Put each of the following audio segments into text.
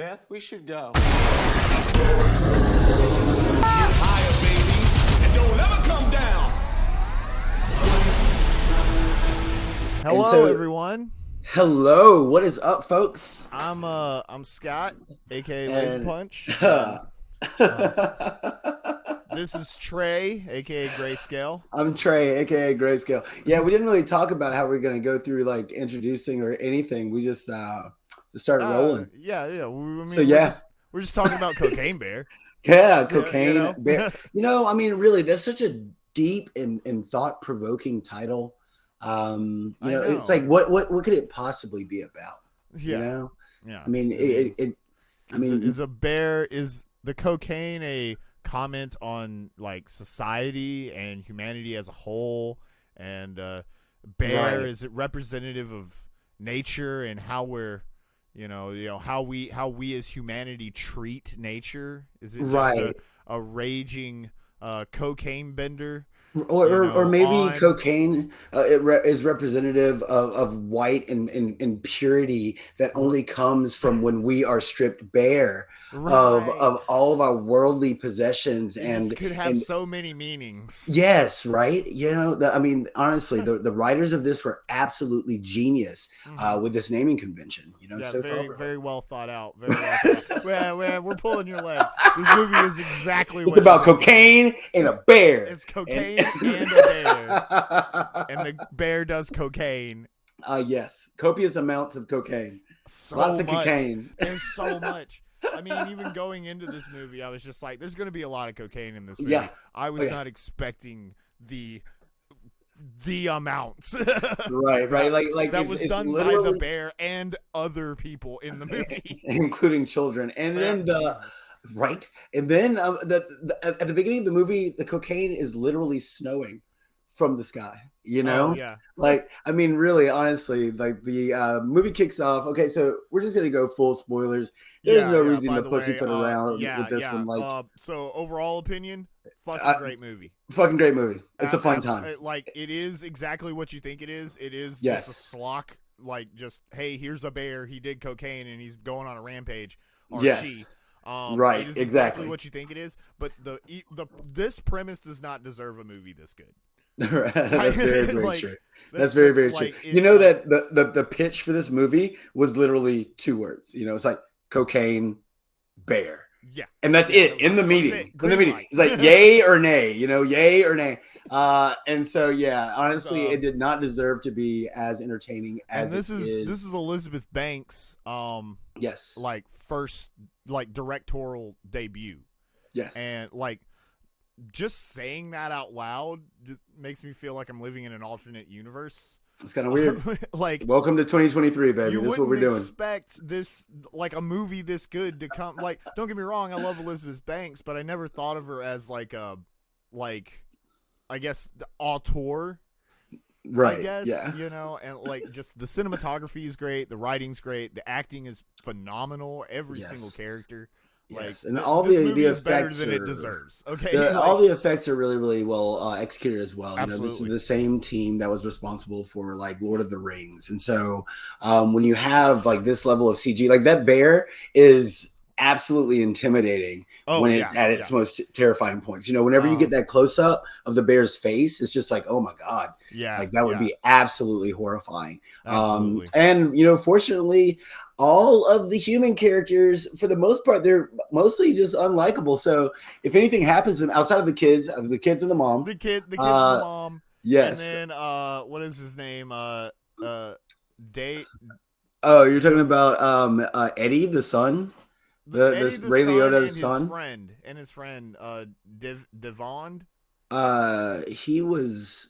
Beth, we should go. Higher, baby, and don't ever come down. Hello, everyone. Hello, what is up, folks? I'm Scott, aka Laser Punch. This is Trey, aka GraeScale. I'm Trey, aka GraeScale. Yeah, we didn't really talk about how we're gonna go through like introducing or anything. We just started rolling. Yeah. We're just talking about Cocaine Bear. Yeah, Cocaine you know? Bear. Really, that's such a deep and thought-provoking title. It's like what could it possibly be about? Yeah. You know? Yeah. I mean, is the cocaine a comment on like society and humanity as a whole? And bear, right. Is it representative of nature and how we're how we as humanity treat nature? Is it just right. a raging cocaine bender? Or maybe cocaine is representative of white and purity that only comes from when we are stripped bare of all of our worldly possessions. It could have so many meanings. Yes, right. Honestly, the writers of this were absolutely genius with this naming convention. Very well thought out. Very well thought out. We're pulling your leg. This movie is exactly it's about cocaine and a bear. It's cocaine and a bear, and the bear does cocaine. Yes, copious amounts of cocaine. Lots of cocaine. There's so much. I mean, even going into this movie, I was just like, "There's going to be a lot of cocaine in this movie." Yeah. I was not expecting the amounts. Right. Like that was done by the bear and other people in the movie, including children, and then Right, and then at the beginning of the movie, the cocaine is literally snowing from the sky. Really, honestly, like the movie kicks off. Okay, so we're just gonna go full spoilers. There's no reason to pussyfoot around with this one. So overall opinion, fucking great movie. Fucking great movie. It's a fun time. Like it is exactly what you think it is. It is just a schlock. Like just hey, here's a bear. He did cocaine and he's going on a rampage. Or she. Right, it is exactly what you think it is, but this premise does not deserve a movie this good. That's very, very true. That's very, very true. That the pitch for this movie was literally 2 words. It's like cocaine, bear. Yeah, and that's it in the meeting. It's like yay or nay. Yay or nay. And so honestly, it did not deserve to be as entertaining as this is. This is Elizabeth Banks. Yes. Like first directorial debut. Yes. And just saying that out loud just makes me feel like I'm living in an alternate universe. It's kind of weird. Welcome to 2023, baby. This is what we're doing. Expect this a movie this good to come. Don't get me wrong, I love Elizabeth Banks, but I never thought of her as I guess the auteur. Right. I guess, yeah. And just the cinematography is great, the writing's great, the acting is phenomenal, every single character. Yes, and all the effects better than it deserves. Okay, all the effects are really, really well executed as well. Absolutely. This is the same team that was responsible for Lord of the Rings, and so when you have this level of CG, that bear is absolutely intimidating when it's at its most terrifying points. Whenever you get that close up of the bear's face, it's just like, oh my god, that would be absolutely horrifying. Absolutely. And fortunately, all of the human characters, for the most part, they're mostly just unlikable. So if anything happens to them outside of the kids and the mom, the kids and the mom, yes, and then what is his name? Oh, you're talking about Eddie, the son. This Ray Liotta's son and his friend Devon. He was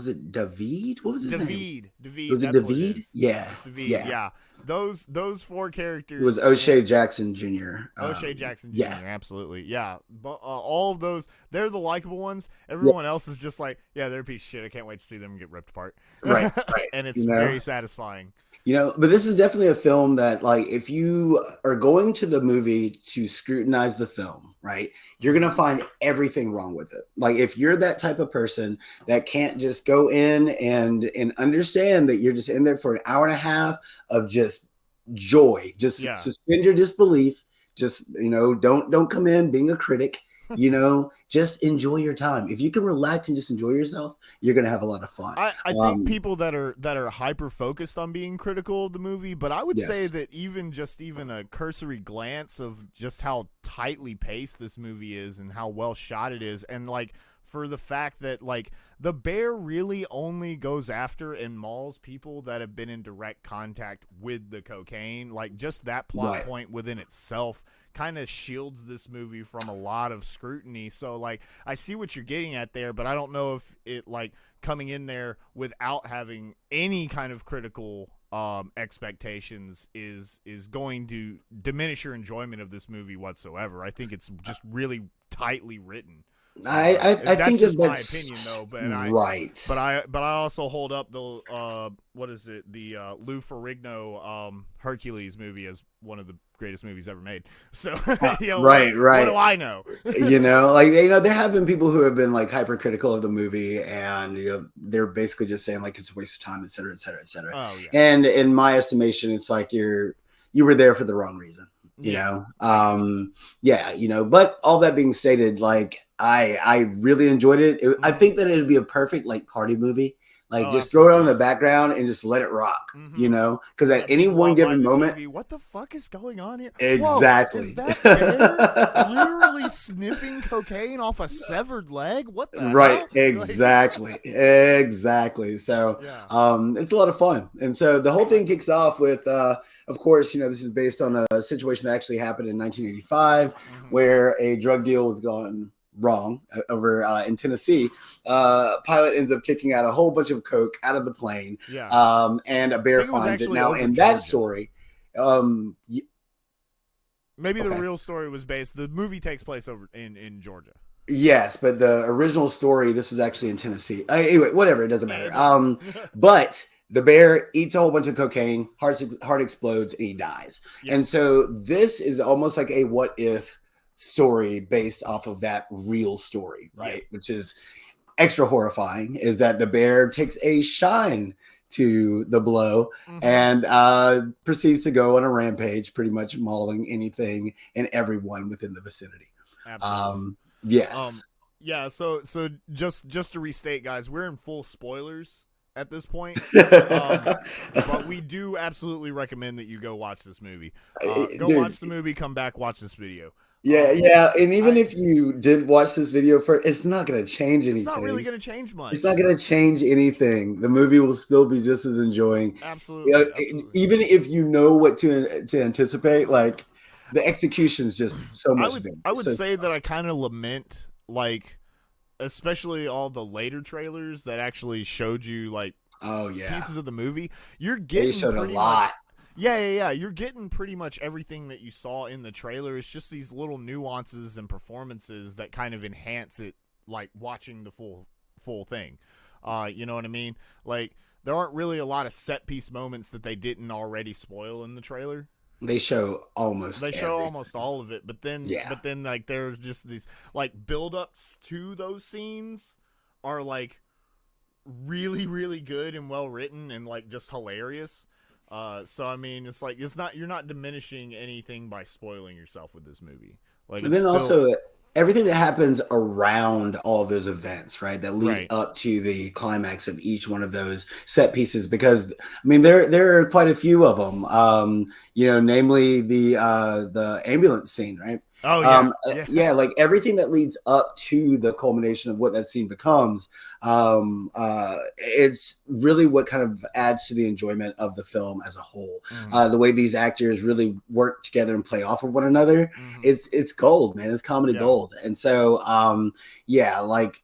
it David? What was his name? David. Was it David? Yeah. David. Yeah. Those 4 characters. It was O'Shea Jackson Jr. O'Shea Jackson Jr. Yeah. Absolutely. Yeah. But all of those, they're the likable ones. Everyone else is just they're a piece of shit. I can't wait to see them get ripped apart. Right. And it's very satisfying. But this is definitely a film that, if you are going to the movie to scrutinize the film, right, you're going to find everything wrong with it. If you're that type of person that can't just go in and understand that you're just in there for an hour and a half of just joy. Just suspend your disbelief. Just, don't come in being a critic. Just enjoy your time. If you can relax and just enjoy yourself, you're gonna have a lot of fun. I think people that are hyper focused on being critical of the movie, but I would say that even a cursory glance of just how tightly paced this movie is and how well shot it is, and like for the fact that like the bear really only goes after and mauls people that have been in direct contact with the cocaine, like just that plot point within itself kind of shields this movie from a lot of scrutiny. So like I see what you're getting at there, but I don't know if it like coming in there without having any kind of critical expectations is going to diminish your enjoyment of this movie whatsoever. I think it's just really tightly written. I think that's my opinion though, but I also hold up the what is it, the Lou Ferrigno Hercules movie as one of the greatest movies ever made. So right. What do I know? There have been people who have been like hypercritical of the movie, and they're basically just saying like it's a waste of time, et cetera, et cetera, et cetera. Oh, yeah. And in my estimation, it's like you were there for the wrong reason. But all that being stated, like I really enjoyed it. I think that it'd be a perfect like party movie. Like just throw it on in the background and just let it rock, because at any one given moment, TV, what the fuck is going on here? Exactly. Whoa, is that bear literally sniffing cocaine off a severed leg? What the hell? Exactly. Exactly. So it's a lot of fun. And so the whole thing kicks off with, of course, this is based on a situation that actually happened in 1985 where a drug deal was gone wrong over in Tennessee. Pilot ends up kicking out a whole bunch of coke out of the plane, and a bear finds it. Now, in that story, maybe the real story was based. The movie takes place over in Georgia. Yes, but the original story, this was actually in Tennessee. Anyway, whatever, it doesn't matter. But the bear eats a whole bunch of cocaine, heart explodes, and he dies. And so this is almost like a what if story based off of that real story, right? Which is extra horrifying, is that the bear takes a shine to the blow and proceeds to go on a rampage, pretty much mauling anything and everyone within the vicinity. Absolutely. Yes. So just to restate, guys, we're in full spoilers at this point, but we do absolutely recommend that you go watch this movie. Watch the movie, come back, watch this video. And even if you did watch this video first, it's not going to change anything. It's not really going to change much. It's not going to change anything. The movie will still be just as enjoying. Absolutely. Even if you know what to anticipate, like the execution's just so much better. I would say that I kind of lament, like, especially all the later trailers that actually showed you like pieces of the movie. You're getting they showed a lot. You're getting pretty much everything that you saw in the trailer. It's just these little nuances and performances that kind of enhance it, like watching the full thing. You know what I mean? Like there aren't really a lot of set piece moments that they didn't already spoil in the trailer. They show almost all of it, but then like there's just these like build-ups to those scenes are like really, really good and well written and like just hilarious. So I mean, it's like you're not diminishing anything by spoiling yourself with this movie. Like, and then also everything that happens around all of those events, right, that lead up to the climax of each one of those set pieces, because I mean there are quite a few of them. Namely the ambulance scene, right? Oh yeah. Like everything that leads up to the culmination of what that scene becomes. It's really what kind of adds to the enjoyment of the film as a whole. The way these actors really work together and play off of one another, it's gold, man. It's comedy gold. And so, like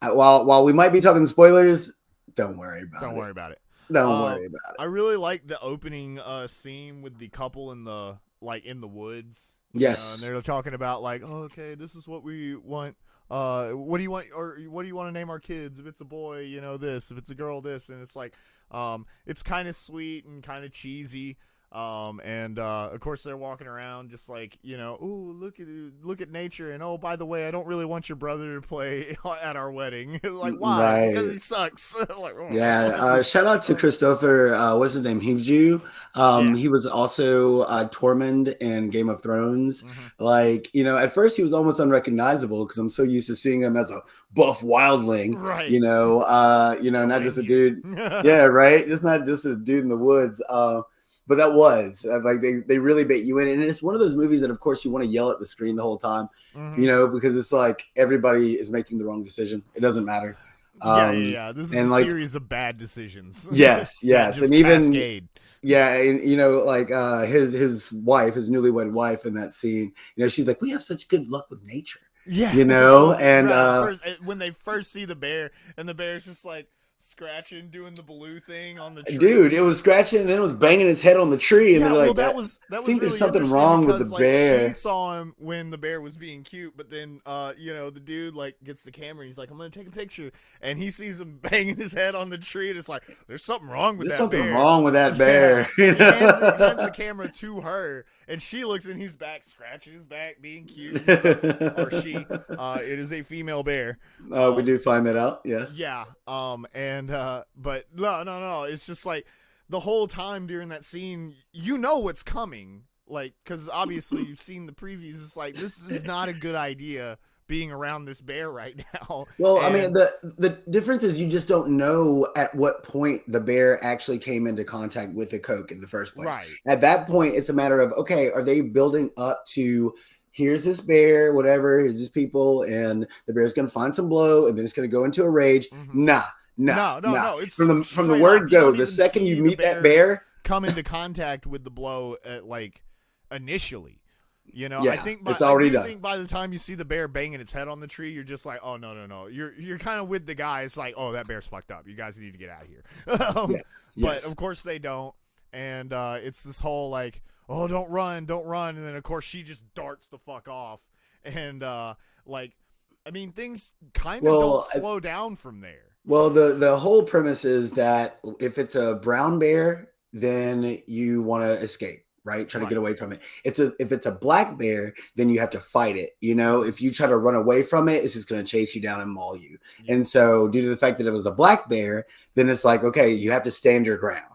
while we might be talking spoilers, don't worry about it. Don't worry about it. Don't worry about it. I really like the opening scene with the couple in the woods. Yes. And they're talking about like, oh, okay, this is what we want. What do you want, or what do you want to name our kids? If it's a boy, this. If it's a girl, this. And it's like, it's kind of sweet and kind of cheesy. And of course they're walking around just like, ooh, look at nature, and oh, by the way, I don't really want your brother to play at our wedding. Like, why? Right. Because he sucks. Like, oh. Yeah. Shout out to Christopher. What's his name? Hivju. He was also Tormund in Game of Thrones. Like, at first he was almost unrecognizable because I'm so used to seeing him as a buff wildling, right? Not just a dude. Yeah, right. Just not just a dude in the woods. But that was like they really bait you in, and it's one of those movies that, of course, you want to yell at the screen the whole time, because it's like everybody is making the wrong decision. It doesn't matter. Yeah. This is a series of bad decisions. Yes, and even cascade. Yeah, and his wife, his newlywed wife, in that scene, she's like, "We have such good luck with nature." Yeah, and when they first see the bear, and the bear's just like scratching, doing the blue thing on the tree. Dude, it was scratching, and then it was banging his head on the tree, and yeah, then like that was I think really there's something wrong with the bear. She saw him when the bear was being cute, but then the dude like gets the camera, and he's like, "I'm gonna take a picture," and he sees him banging his head on the tree, and it's like, there's something wrong with that bear. There's something wrong with that bear. He hands the camera to her, and she looks, and he's back scratching his back, being cute. Or she, it is a female bear. We do find that out. Yes. Yeah. But no. It's just like the whole time during that scene, what's coming. Like, because obviously you've seen the previews. It's like, this is not a good idea being around this bear right now. Well, I mean, the difference is you just don't know at what point the bear actually came into contact with the Coke in the first place. Right. At that point, it's a matter of, okay, are they building up to, here's this bear, whatever, here's these people, and the bear's going to find some blow, and then it's going to go into a rage. No. It's from the word go. The second you meet that bear, come into contact with the blow, initially. I think it's already done. I think by the time you see the bear banging its head on the tree, you're just like, oh no. You're kind of with the guy. It's like, oh, that bear's fucked up. You guys need to get out of here. But of course they don't, and it's this whole like, oh, don't run, and then of course she just darts the fuck off, and things kind of don't slow down from there. Well, the whole premise is that if it's a brown bear, then you want to escape, right? Try to get away from it. If it's a black bear, then you have to fight it. If you try to run away from it, it's just going to chase you down and maul you. And so due to the fact that it was a black bear, then it's like, okay, you have to stand your ground.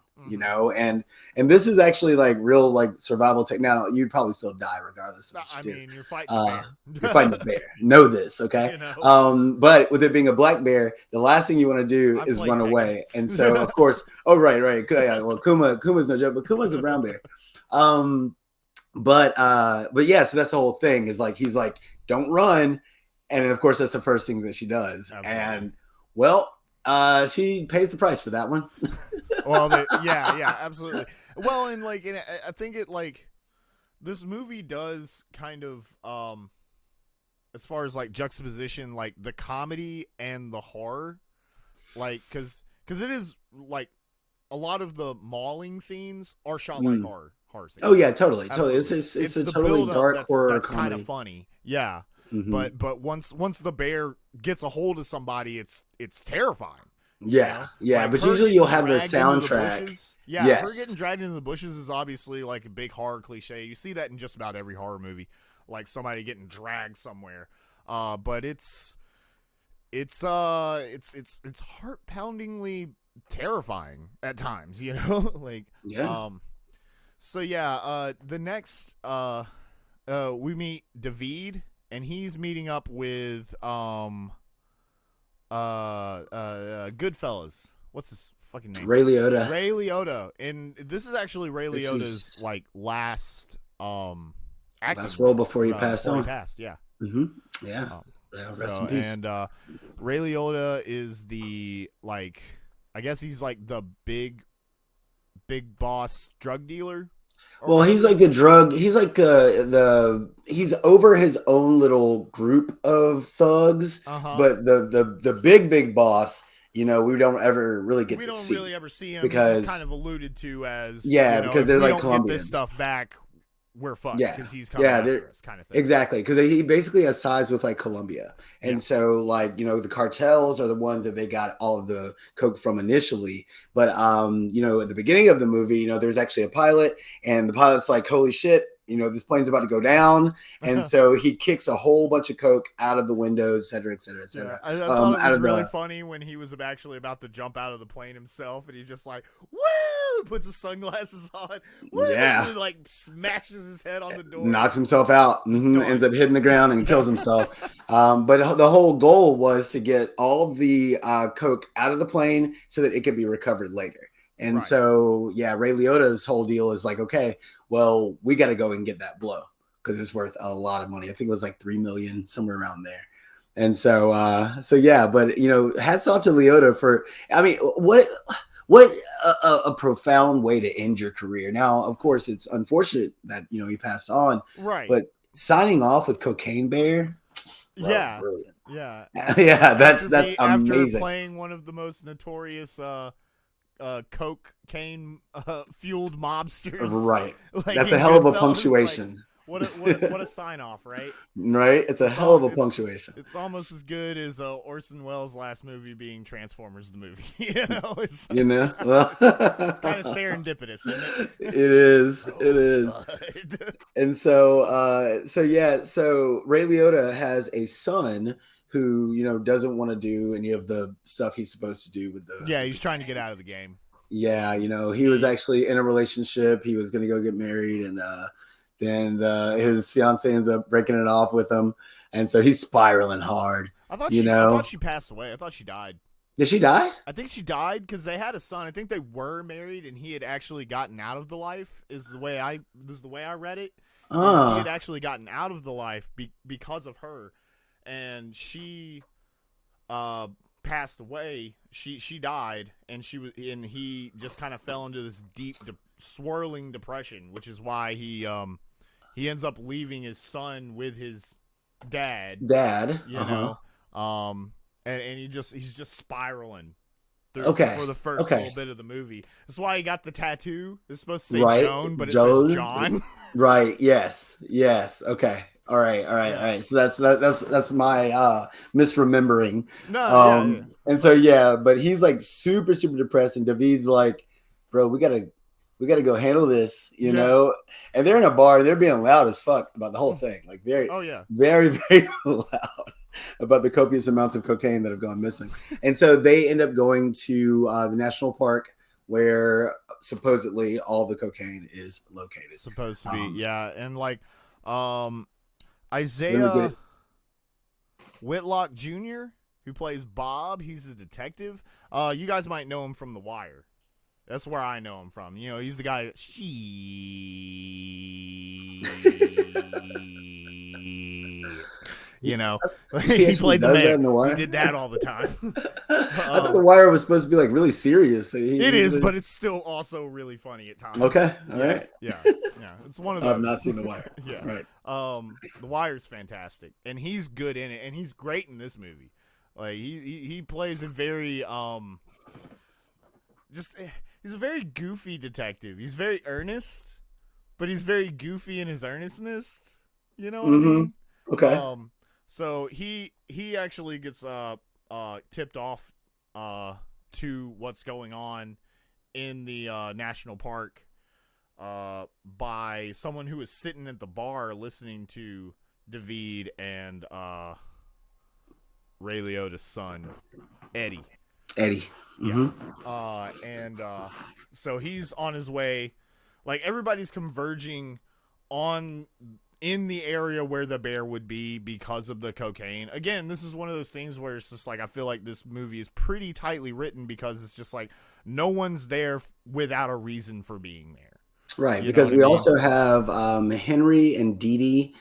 And this is actually like real like survival tech. Now you'd probably still die regardless of what you do. You're fighting the bear. You're fighting the bear. Know this, okay? But with it being a black bear, the last thing you want to do is run away. And so of course, right. Yeah, well, Kuma's no joke, but Kuma's a brown bear. But yeah, so that's the whole thing is like he's like, don't run, and then of course that's the first thing that she does. Absolutely. And well, she pays the price for that one. Well, yeah, absolutely. Well, and like, I think it like this movie does kind of as far as like juxtaposition, like the comedy and the horror, like because it is like a lot of the mauling scenes are shot like horror scenes. Oh yeah, totally. It's a totally dark horror that's comedy. Kind of funny, yeah. But once the bear gets a hold of somebody, it's terrifying. Yeah, like but usually you'll have the soundtrack. Her getting dragged into the bushes is obviously like a big horror cliche. You see that in just about every horror movie, like somebody getting dragged somewhere. But it's heart-poundingly terrifying at times, like So the next we meet David, and he's meeting up with Goodfellas. What's his fucking name? Ray Liotta. Ray Liotta, and this is actually Ray Liotta's like last role before he passed on. Yeah. Yeah. Rest in peace. And Ray Liotta is the like, I guess he's like the big boss drug dealer. Well, he's like he's like he's over his own little group of thugs, but the big boss, we don't ever really get to see. We don't really ever see him because he's kind of alluded to as because they're like Colombians. Get this stuff back, we're fucked because he's coming yeah, after us, kind of thing. Exactly, because he basically has ties with like Colombia, and so like the cartels are the ones that they got all of the coke from initially. But at the beginning of the movie, there's actually a pilot, and the pilot's like, "Holy shit." This plane's about to go down. And so he kicks a whole bunch of coke out of the windows, et cetera, et cetera, et cetera. I thought it was really funny when he was actually about to jump out of the plane himself, and he's just like, woo! Puts his sunglasses on. Woo! Yeah. And like smashes his head on the door. Knocks himself out. Ends up hitting the ground and kills himself. But the whole goal was to get all of the coke out of the plane so that it could be recovered later. And so, Ray Liotta's whole deal is like, okay, well, we got to go and get that blow because it's worth a lot of money. I think it was like $3 million, somewhere around there. And so, but hats off to Liotta for, I mean, what a profound way to end your career. Now, of course, it's unfortunate that, he passed on. Right. But signing off with Cocaine Bear. Bro, brilliant. Yeah. That's amazing. After playing one of the most notorious, cocaine fueled mobsters, right? Like, that's a hell of a punctuation. Like, what a sign off, right? Right, it's a hell of a punctuation. It's almost as good as Orson Welles' last movie being Transformers the movie. Well, it's kind of serendipitous, isn't it? It is. It is. And so Ray Liotta has a son who doesn't want to do any of the stuff he's supposed to do with the he's trying to get out of the game. He was actually in a relationship. He was going to go get married, and then his fiance ends up breaking it off with him, and so he's spiraling hard. I thought she passed away. I thought she died. Did she die? I think she died because they had a son. I think they were married, and he had actually gotten out of the life. Is the way I read it. He had actually gotten out of the life because of her. And she passed away. She died, and he just kind of fell into this deep swirling depression, which is why he ends up leaving his son with his dad. And he's just spiraling through for the first little bit of the movie. That's why he got the tattoo. It's supposed to say Joan, but it says John. Right. Yes. Okay. All right. So that's my misremembering. And so but he's like super super depressed, and David's like, bro, we gotta go handle this, know. And they're in a bar, and they're being loud as fuck about the whole thing, like very very loud about the copious amounts of cocaine that have gone missing. And so they end up going to the national park where supposedly all the cocaine is located. Supposed to be, and like Isaiah Whitlock Jr., who plays Bob, he's a detective. You guys might know him from The Wire. That's where I know him from. He's the guy. He played the man. He did that all the time. I thought The Wire was supposed to be like really serious. It is, but it's still also really funny at times. Okay, all right. Yeah. It's one of those. I've not seen The Wire. Right. The Wire's fantastic, and he's good in it, and he's great in this movie. Like he plays a very he's a very goofy detective. He's very earnest, but he's very goofy in his earnestness. You know what I mean? Okay. So he actually gets tipped off to what's going on in the national park by someone who was sitting at the bar listening to David and Ray Liotta's son, Eddie. Mm-hmm. So he's on his way. Like, everybody's converging in the area where the bear would be because of the cocaine. Again, this is one of those things where it's just like, I feel like this movie is pretty tightly written because it's just like no one's there without a reason for being there. Right, because we also have Henry and Dee Dee,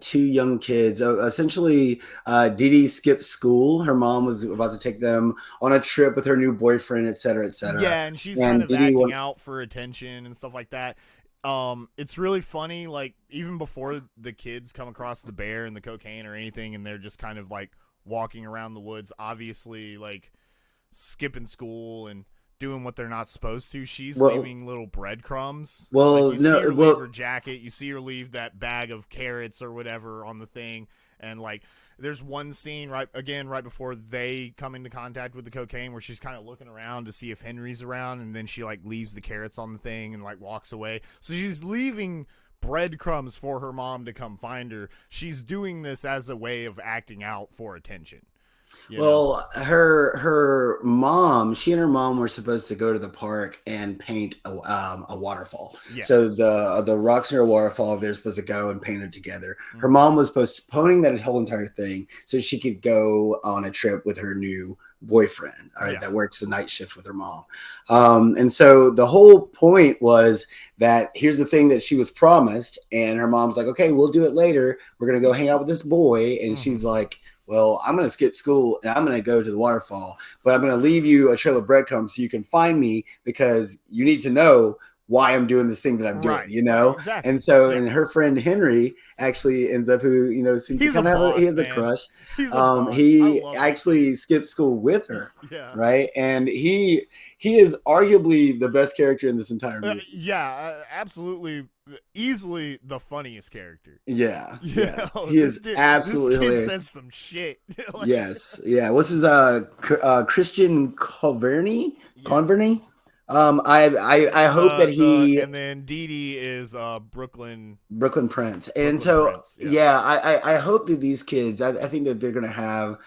two young kids. Essentially, Dee Dee skipped school. Her mom was about to take them on a trip with her new boyfriend, et cetera, et cetera. Yeah, and she's kind of acting out for attention and stuff like that. It's really funny, like, even before the kids come across the bear and the cocaine or anything, and they're just kind of like walking around the woods, obviously like skipping school and doing what they're not supposed to. She's Well, leaving little breadcrumbs. Well, like you no, see her well, leave her jacket. You see her leave that bag of carrots or whatever on the thing, and like there's one scene right before they come into contact with the cocaine where she's kind of looking around to see if Henry's around, and then she like leaves the carrots on the thing and like walks away. So she's leaving breadcrumbs for her mom to come find her. She's doing this as a way of acting out for attention. Well, her mom, she and her mom were supposed to go to the park and paint a waterfall. Yes. So the rocks near a waterfall, they're supposed to go and paint it together. Mm-hmm. Her mom was postponing that whole entire thing so she could go on a trip with her new boyfriend, all right, that works the night shift with her mom. And so the whole point was that here's the thing that she was promised, and her mom's like, okay, we'll do it later. We're going to go hang out with this boy. And she's like, well, I'm going to skip school and I'm going to go to the waterfall, but I'm going to leave you a trail of breadcrumbs so you can find me because you need to know why I'm doing this thing that I'm doing, you know? Exactly. And so, and her friend Henry actually ends up seems to kind of he has a crush. He actually skipped school with her. Right. And he is arguably the best character in this entire movie. Absolutely. Easily the funniest character. He is absolutely hilarious. This kid says some shit. Yes. Yeah. What's his Christian Converny? I hope that he and then Dee Dee is Brooklyn Prince. And so Prince, I hope that these kids I think that they're gonna have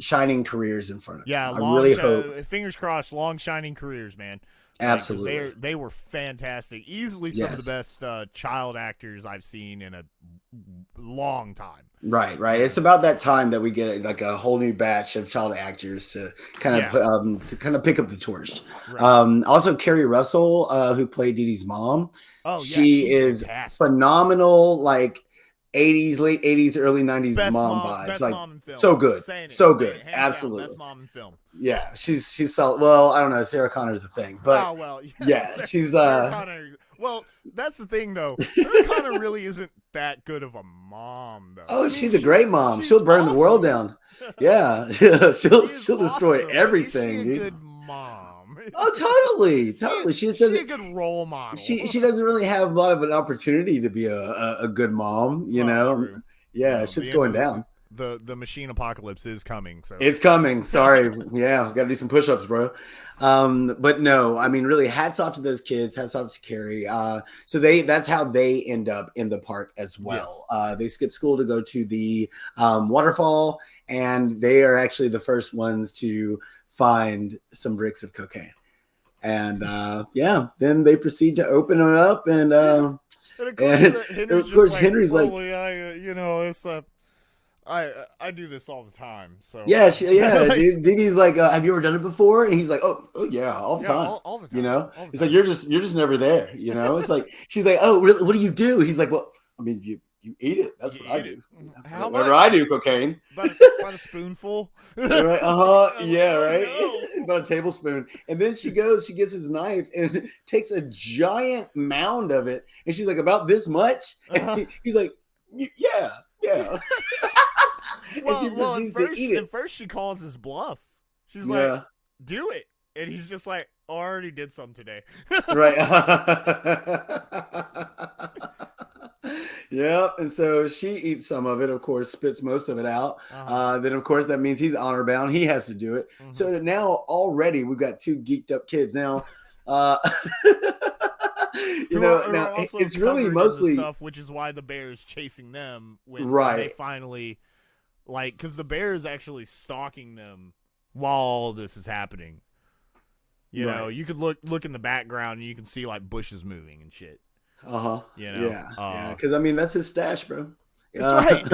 shining careers in front of them. I really hope, fingers crossed, long shining careers, man. Absolutely. They were fantastic. Easily some of the best child actors I've seen in a long time. Right. It's about that time that we get like a whole new batch of child actors to kind of pick up the torch. Right. Also, Kerry Russell, who played Dee Dee's mom. She is fantastic. Phenomenal. Like 80s, late 80s, early 90s mom vibes. Like mom in film. So good. So good. Absolutely. Best mom in film. Yeah, she's solid. Well, I don't know. Sarah Connor's the thing, but she's Sarah Connor. Well, that's the thing though. Sarah Connor really isn't that good of a mom though. Oh, she's a great mom. She'll burn the world down. Yeah, she'll destroy everything. Is she a good mom? Oh, totally. She's a good role model. She doesn't really have a lot of an opportunity to be a good mom, you know. True. Yeah, shit's going down. The machine apocalypse is coming, so it's coming. Sorry, got to do some push-ups, bro. But no, I mean, really, hats off to those kids. Hats off to Carrie. So that's how they end up in the park as well. Yes. They skip school to go to the waterfall, and they are actually the first ones to find some bricks of cocaine. And then they proceed to open it up, and of course, Henry's like, it's I do this all the time. So dude. Dee Dee's like, have you ever done it before? And he's like, oh yeah, all the time. All the time. You know, it's like you're just never there. You know, it's like she's like, oh really? What do you do? He's like, well, I mean, you eat it. That's what I do. Whenever I do cocaine, about a spoonful. Right? Yeah, right. About a tablespoon. And then she gets his knife and takes a giant mound of it, and she's like, about this much. And he's like, yeah. At first she calls his bluff. She's like, do it. And he's just like, I already did some today. Right. Yeah. And so she eats some of it, of course, spits most of it out. Then, of course, that means he's honor bound. He has to do it. Mm-hmm. So now already we've got two geeked up kids. Now, now it's really mostly stuff, which is why the bear is chasing them when they finally, because the bear is actually stalking them while all this is happening. You know, you could look in the background and you can see like bushes moving and shit. You know, because I mean that's his stash, bro. That's right.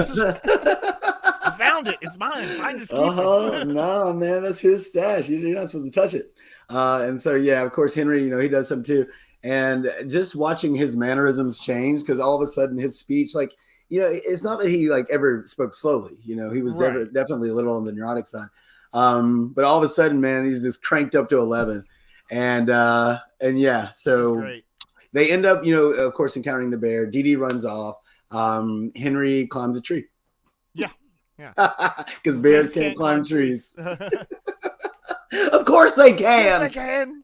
I found it. It's mine. I just keep it. No, man, that's his stash. You're not supposed to touch it. And so of course Henry, he does some too. And just watching his mannerisms change, because all of a sudden his speech, it's not that he ever spoke slowly. He was definitely a little on the neurotic side. But all of a sudden, man, he's just cranked up to 11. And so they end up, of course, encountering the bear. Dee Dee runs off. Henry climbs a tree. Yeah. Because bears can't climb trees. Of course they can. Yes, they can.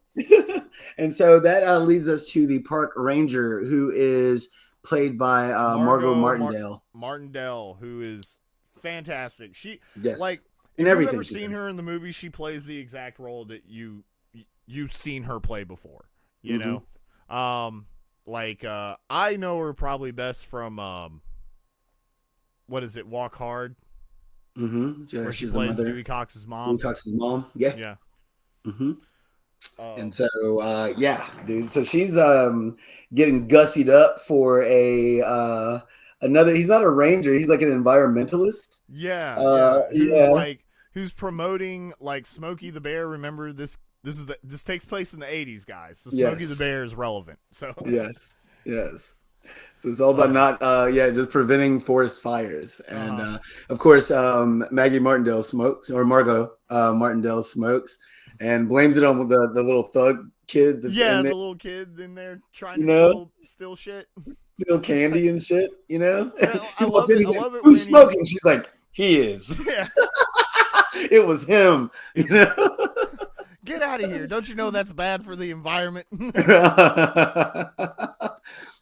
And so that leads us to the park ranger, who is played by Margot Martindale. Martindale, who is fantastic. She yes, if you've ever seen her in the movie, she plays the exact role that you've seen her play before. You know, I know her probably best from what is it, Walk Hard? Mm-hmm. Yeah, where she plays Dewey Cox's mom. Dewey Cox's mom. Yeah. Yeah. Mm-hmm. And so, yeah, dude. So she's getting gussied up for another. He's not a ranger. He's like an environmentalist. Yeah. Who's promoting like Smokey the Bear. Remember this? This takes place in the 80s, guys. So Smokey the Bear is relevant. So yes. So it's all about not just preventing forest fires. And of course, Maggie Martindale smokes, or Margot Martindale smokes, and blames it on the little thug kid that's in there. The little kid in there trying to steal shit. Steal candy and shit, you know? I love it who's smoking? She's like, he is. Yeah. It was him, you know? Get out of here. Don't you know that's bad for the environment?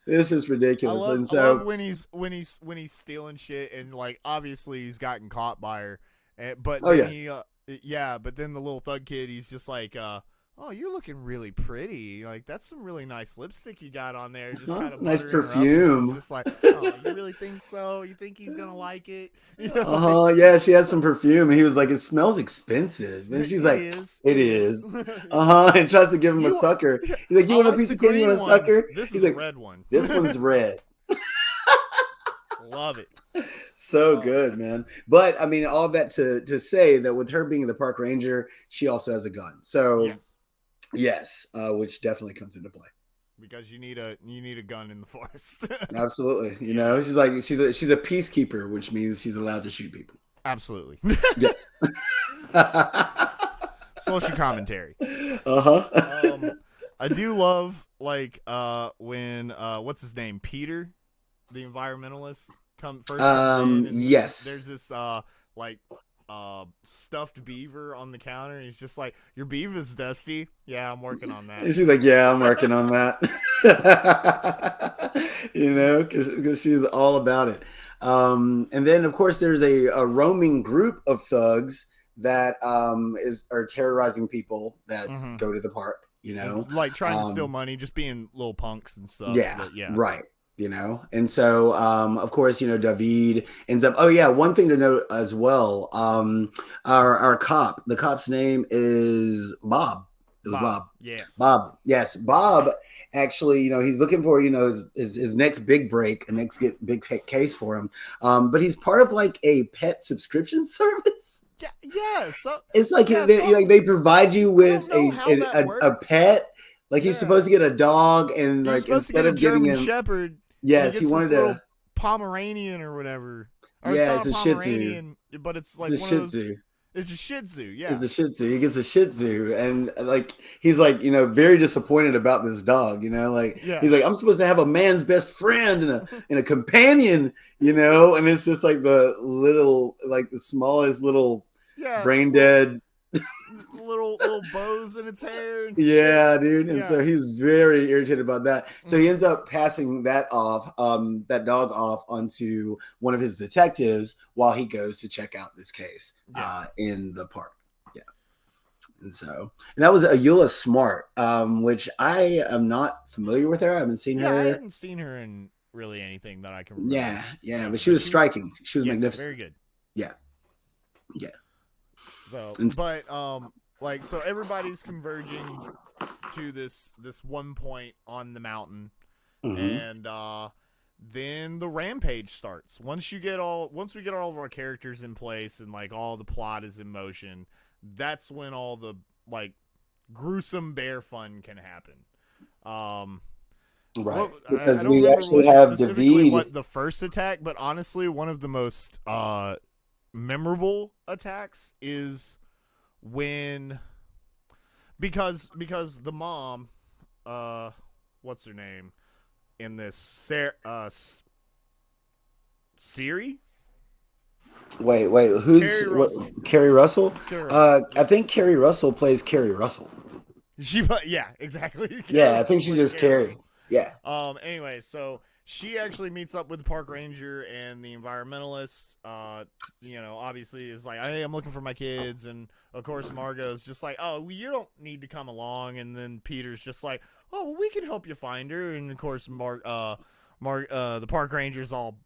This is ridiculous. I love when he's stealing shit, and like obviously he's gotten caught by her, but but then the little thug kid, he's just like, oh, you're looking really pretty. Like that's some really nice lipstick you got on there. Just kind of nice perfume. Just like, oh, you really think so? You think he's gonna like it? You know? Yeah, she has some perfume, and he was like, it smells expensive. And she's like, it is. And tries to give him a sucker. He's like, you want a piece of candy? You want a sucker? This He's is like, a red one. This one's red. Love it. So good, man. But I mean, all that to say that with her being the park ranger, she also has a gun. So yes, which definitely comes into play. Because you need a gun in the forest. Absolutely. You know, she's like she's a peacekeeper, which means she's allowed to shoot people. Absolutely. Yes. Social commentary. I do love when what's his name? Peter, the environmentalist, comes in, yes. There's this stuffed beaver on the counter, and he's just like, your beaver's dusty. Yeah, I'm working on that. And she's like, yeah, I'm working on that. You know, because she's all about it. And then of course there's a roaming group of thugs that are terrorizing people that go to the park, you know, and, like trying to steal money, just being little punks and stuff. Yeah. Right. You know, and so of course, you know, David ends up. Oh yeah, one thing to note as well. Our cop, the cop's name is Bob. It was Bob. Yes. Bob. Yes. Bob actually, you know, he's looking for, you know, his next big break, a next big case for him. But he's part of like a pet subscription service. Yeah. So it's like they provide you with a pet. Like he's supposed to get a dog, and like instead of getting him Shepherd. Yes, he wanted a Pomeranian or whatever. Or it's a Shih Tzu, but it's like it's a Shih Tzu. It's a Shih Tzu, yeah. It's a Shih Tzu. He gets a Shih Tzu, and like he's like, you know, very disappointed about this dog. You know, like he's like, I'm supposed to have a man's best friend and a companion. You know, and it's just like the smallest little brain dead. little bows in its hair. Yeah, dude. And so he's very irritated about that. So he ends up passing that dog off onto one of his detectives while he goes to check out this case in the park. Yeah. And that was Eula Smart, which I am not familiar with her. I haven't seen her. I haven't seen her in really anything that I can remember. Yeah. But she was striking. She was magnificent. Very good. Yeah. So, but so everybody's converging to this one point on the mountain, and then the rampage starts. Once we get all of our characters in place and like all the plot is in motion, that's when all the like gruesome bear fun can happen. Right, because we actually have David. What the first attack, but honestly, one of the most memorable attacks is when because the mom, what's her name in this, Siri? Wait, who's Carrie Russell. Carrie Russell? Carrie Russell. I think Carrie Russell plays Carrie Russell. Yeah, exactly. Yeah, I think she's just Carrie. Yeah. Anyway, so she actually meets up with the park ranger and the environmentalist. Obviously is like, hey, I'm looking for my kids, and of course Margot's just like, oh, well, you don't need to come along, and then Peter's just like, oh, well, we can help you find her, and of course the park ranger's all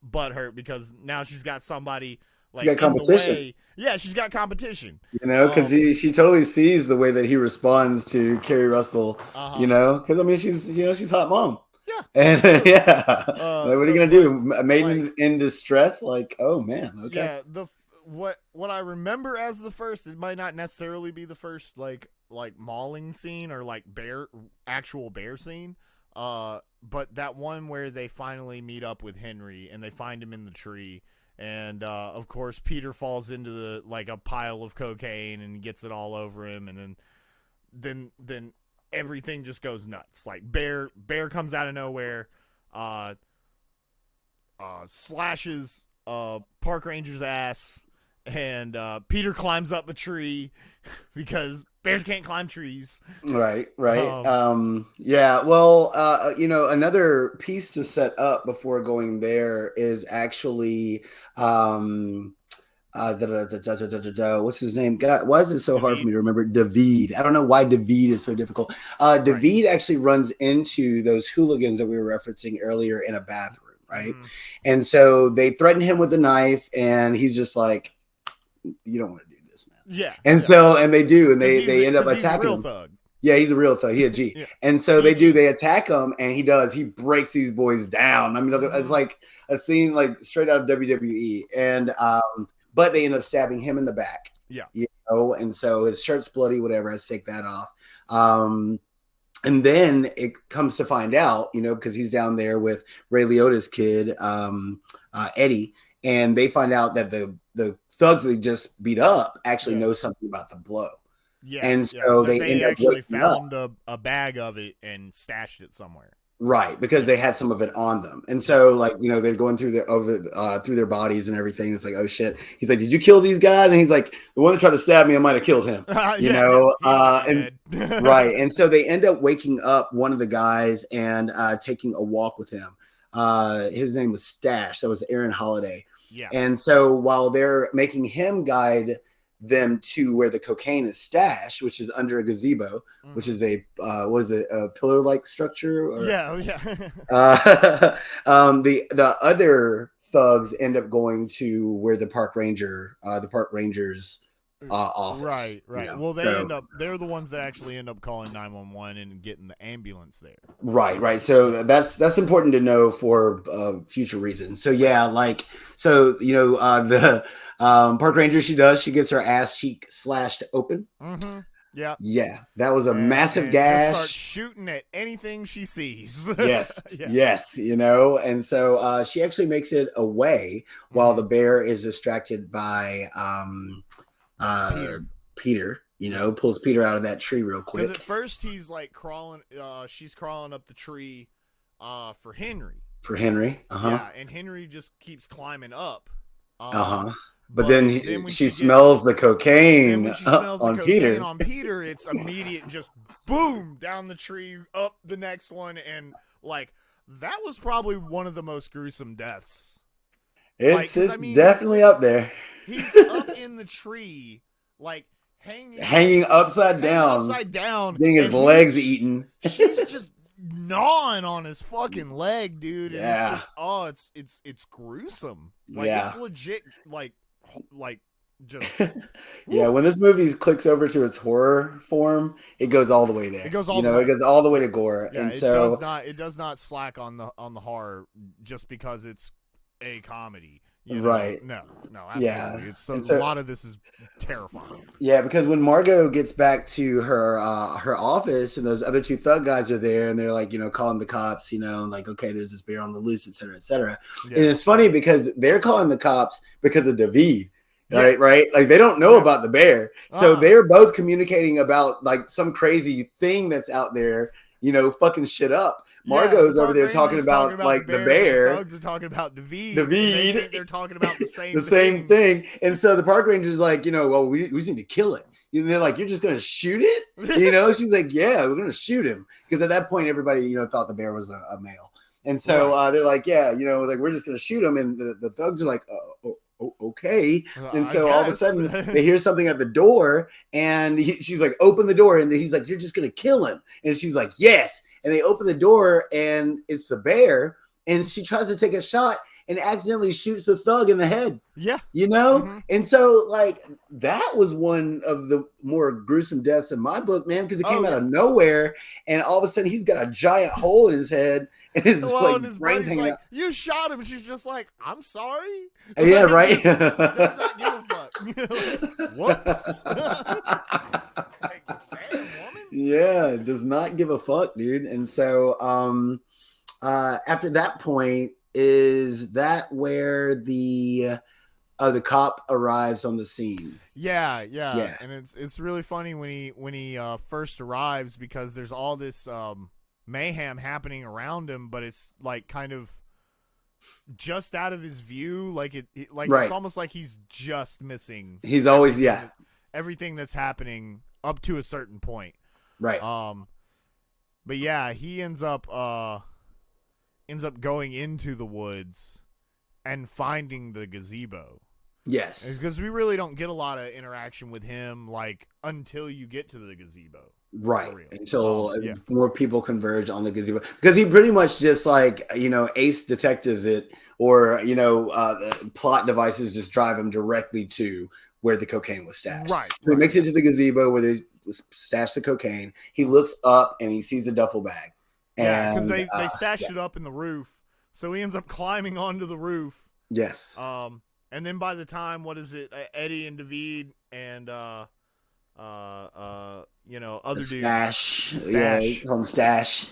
butthurt because now she's got somebody. Like, she got competition. Yeah, she's got competition. Because she totally sees the way that he responds to Carrie Russell. Because I mean she's hot mom. Yeah, and like, what are you gonna do? A maiden in distress? Like, oh man. Okay. Yeah. What I remember as the first, it might not necessarily be the first like mauling scene or like actual bear scene. But that one where they finally meet up with Henry and they find him in the tree. And, of course, Peter falls into a pile of cocaine and gets it all over him. And then everything just goes nuts. Like Bear comes out of nowhere, slashes, park ranger's ass, and, Peter climbs up a tree because bears can't climb trees. Right. Yeah. Well, another piece to set up before going there is actually, what's his name? God, why is it so hard for me to remember? David. I don't know why David is so difficult. David actually runs into those hooligans that we were referencing earlier in a bathroom, right? And so they threaten him with a knife, and he's just like, you don't want to do this, man. Yeah. And they do, and they end up attacking him. Thug. Yeah, he's a real thug. He a G. Yeah. And so they attack him, and he breaks these boys down. I mean, it's like a scene like straight out of WWE. And but they end up stabbing him in the back. Yeah. And so his shirt's bloody, whatever. I take that off. And then it comes to find out, because he's down there with Ray Liotta's kid, Eddie, and they find out that the thugs they just beat up actually know something about the blow. Yeah. And so they actually found a bag of it and stashed it somewhere. Right, because they had some of it on them. And so they're going through their bodies and everything. It's like, oh shit. He's like, did you kill these guys? And he's like, the one that tried to stab me, I might have killed him. Right. And so they end up waking up one of the guys and taking a walk with him. His name was Stash. That was Aaron Holiday. Yeah. And so while they're making him guide them to where the cocaine is stashed, which is under a gazebo, which is a pillar-like structure? Or, the other thugs end up going to where the park ranger's office. Right. Well, they're the ones that actually end up calling 911 and getting the ambulance there. Right. So that's important to know for future reasons. So the park ranger, she gets her ass cheek slashed open. Yeah. That was a massive gash. Starts shooting at anything she sees. Yes. And so she actually makes it away while the bear is distracted by Peter, pulls Peter out of that tree real quick. Because at first he's like crawling, she's crawling up the tree for Henry. Yeah, and Henry just keeps climbing up. But then she smells the cocaine on Peter. It's immediate, just boom, down the tree, up the next one, and that was probably one of the most gruesome deaths. It's definitely up there. He's up in the tree, hanging upside down, getting his legs eaten. She's just gnawing on his fucking leg, dude. And yeah. It's gruesome. It's legit. Just yeah. When this movie clicks over to its horror form, it goes all the way there. It goes all the way. It goes all the way to gore, yeah, and it does not slack on the horror just because it's a comedy. Right. No, absolutely. Yeah. A lot of this is terrifying. Yeah, because when Margot gets back to her office and those other two thug guys are there and they're calling the cops, okay, there's this bear on the loose, et cetera, et cetera. Yeah. And it's funny because they're calling the cops because of David. Right, right. They don't know about the bear. So they're both communicating about some crazy thing that's out there, fucking shit up. Margot's over there talking about like the bear. The thugs are talking about David. David. They think they're talking about the same the same thing. And so the park ranger's like, well, we just need to kill it. And they're like, you're just going to shoot it? She's like, yeah, we're going to shoot him. Because at that point, everybody, thought the bear was a male. And so they're like, yeah, like, we're just going to shoot him. And the thugs are like, okay. And so all of a sudden they hear something at the door and she's like, open the door. And he's like, you're just going to kill him. And she's like, yes. And they open the door and it's the bear. And she tries to take a shot and accidentally shoots the thug in the head. Yeah. Mm-hmm. And so like that was one of the more gruesome deaths in my book, man, because it came out of nowhere and all of a sudden he's got a giant hole in his head and his brain's hanging out. You shot him. She's just like, I'm sorry. Yeah, right. Does not give a fuck. Whoops. Like, damn, woman. Yeah, does not give a fuck, dude. And so after that point, is that where the cop arrives on the scene? Yeah. And it's really funny when he first arrives because there's all this mayhem happening around him, but it's like kind of just out of his view. Like it's almost like he's just missing. He's always everything that's happening up to a certain point. Right. But yeah, he ends up going into the woods and finding the gazebo. Yes. Because we really don't get a lot of interaction with him like until you get to the gazebo. Right. Until more people converge on the gazebo. Because he pretty much just like, ace detectives it or, plot devices just drive him directly to where the cocaine was stashed. Right. So he makes it to the gazebo where they stashed the cocaine. He looks up and he sees a duffel bag. Yeah, because they stashed it up in the roof, so he ends up climbing onto the roof. Yes. And then by the time, Eddie and David and other dude, Stash. Yeah, call him Stash.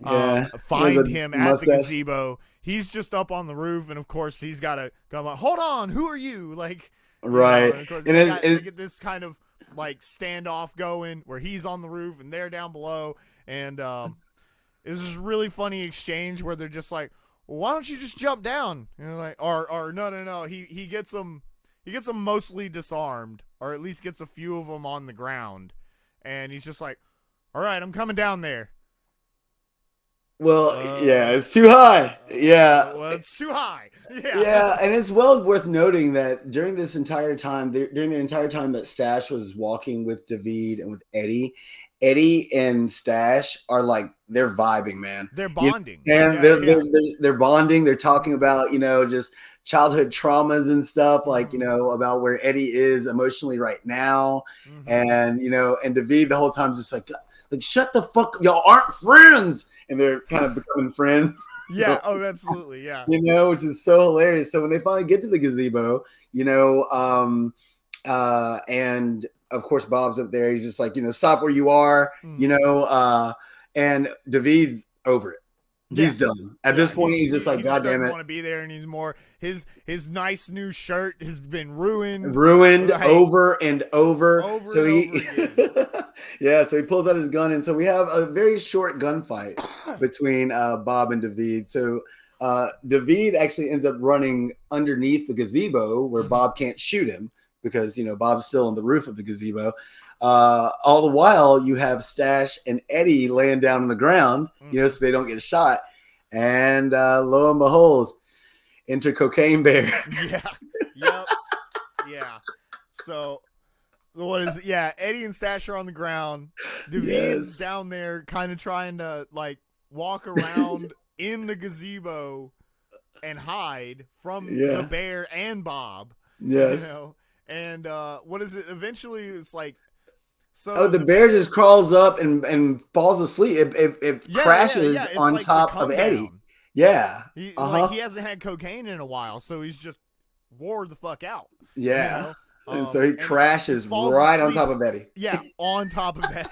Find him at the gazebo. He's just up on the roof, and of course he's got to go like, "Hold on, who are you?" Like, right. And they get this kind of like standoff going where he's on the roof and they're down below. And it was this really funny exchange where they're just like, well, why don't you just jump down? And like, or no. He gets them mostly disarmed, or at least gets a few of them on the ground. And he's just like, all right, I'm coming down there. Well, it's too high. Well, it's too high. Yeah, and it's well worth noting that during the entire time that Stash was walking with David and with Eddie and Stash are like, they're vibing, man. They're bonding. They're bonding. They're talking about, just childhood traumas and stuff, like, about where Eddie is emotionally right now. Mm-hmm. And, and David the whole time just like, shut the fuck, y'all aren't friends. And they're kind of becoming friends. Yeah. Oh, absolutely. Yeah. Which is so hilarious. So when they finally get to the gazebo, and of course, Bob's up there. He's just like, stop where you are, and David's over it. He's done. At this point, he's just like, God damn it. He doesn't want to be there anymore. His nice new shirt has been ruined. Over and over. So he pulls out his gun. And so we have a very short gunfight between Bob and David. So David actually ends up running underneath the gazebo where Bob can't shoot him, because Bob's still on the roof of the gazebo. All the while you have Stash and Eddie laying down on the ground, so they don't get shot. And lo and behold, enter Cocaine Bear. Yeah. So what is it? Yeah, Eddie and Stash are on the ground. David's down there kind of trying to like walk around in the gazebo and hide from the bear and Bob. Yes. And what is it? Eventually, it's like, the bear just crawls up and falls asleep. It crashes on like top of Eddie. Down. Yeah, like he hasn't had cocaine in a while, so he's just wore the fuck out. Yeah, and so he crashes right on top of Eddie. Yeah, on top of Eddie.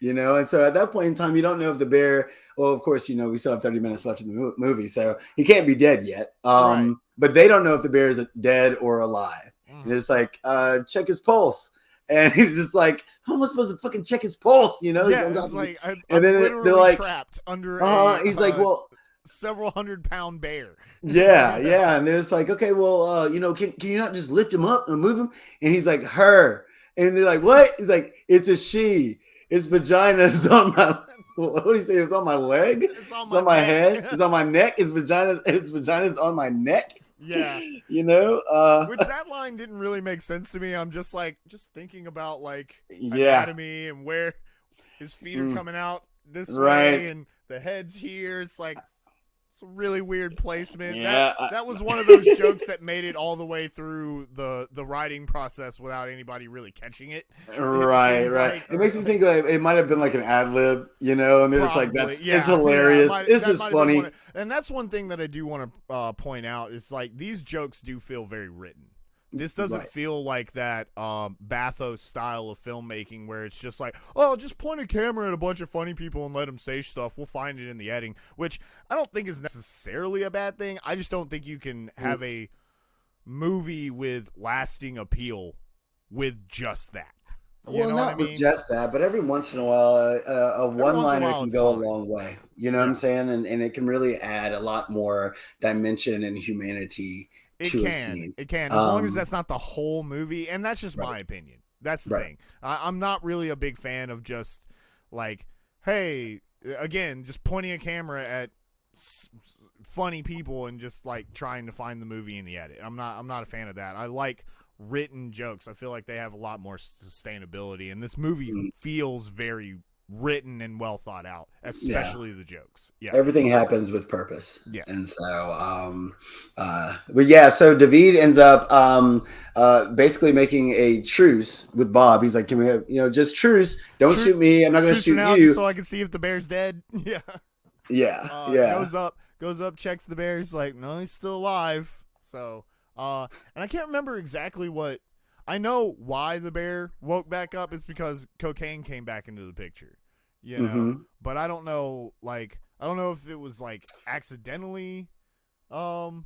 And so at that point in time, you don't know if the bear. Well, of course, we still have 30 minutes left in the movie, so he can't be dead yet. But they don't know if the bear is dead or alive. It's like, check his pulse. And he's just like, how am I supposed to fucking check his pulse? You know? Yeah, it's like, I'm then they're like, trapped under he's like, well, several 100-pound bear. Yeah. And they're just like, okay, well, can you not just lift him up and move him? And he's like, her. And they're like, what? He's like, it's a she. His vagina is on my, what do you say? It's on my leg? It's on my head? It's on my neck? His vagina is on my neck? Yeah. Which that line didn't really make sense to me. I'm just thinking about anatomy and where his feet are coming out this way and the head's here. It's like, it's a really weird placement. Yeah. That was one of those jokes that made it all the way through the writing process without anybody really catching it. Right. It makes me think it might have been like an ad lib, and they're just like, it's hilarious. It's just funny. And that's one thing that I do want to point out is like these jokes do feel very written. This doesn't feel like that bathos style of filmmaking where it's just like, oh, just point a camera at a bunch of funny people and let them say stuff. We'll find it in the editing, which I don't think is necessarily a bad thing. I just don't think you can have a movie with lasting appeal with just that. Not with just that, but every once in a while, a one-liner can go a long way. You know what I'm saying? And it can really add a lot more dimension and humanity to a scene. It can, as long as that's not the whole movie, and that's just my opinion. That's the thing. I'm not really a big fan of just like, hey, again, just pointing a camera at funny people and just like trying to find the movie in the edit. I'm not a fan of that. I like written jokes. I feel like they have a lot more sustainability, and this movie feels very written and well thought out, especially the jokes. Yeah, everything happens with purpose. Yeah, and so so David ends up basically making a truce with Bob. He's like, can we have just truce? Don't shoot me. I'm not going to shoot you, so I can see if the bear's dead. Goes up, checks the bear. He's like, no, he's still alive. So and I can't remember exactly what. I know why the bear woke back up. It's because cocaine came back into the picture, but I don't know, if it was like accidentally, it's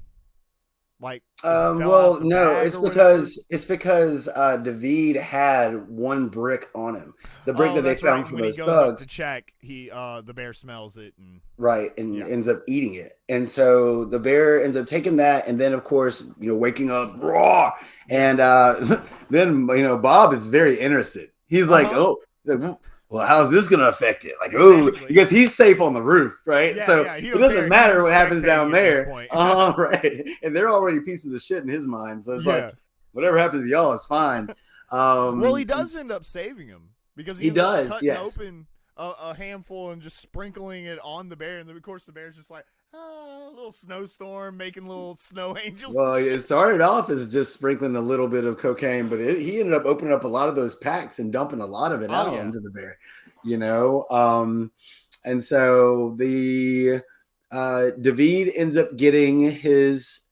because David had one brick on him, the brick that they found from those thugs. To check, the bear smells it and ends up eating it, and so the bear ends up taking that, and then of course waking up raw, and then Bob is very interested. He's like, oh. Well, how's this going to affect it? Like, because he's safe on the roof, right? It doesn't matter what happens down there. Right. And they're already pieces of shit in his mind. So it's like, whatever happens to y'all is fine. Well, he does end up saving him because he does cutting open a handful and just sprinkling it on the bear. And then, of course, the bear's just like, a little snowstorm, making little snow angels. Well, it started off as just sprinkling a little bit of cocaine, but he ended up opening up a lot of those packs and dumping a lot of it out onto the bear, and so the David ends up getting his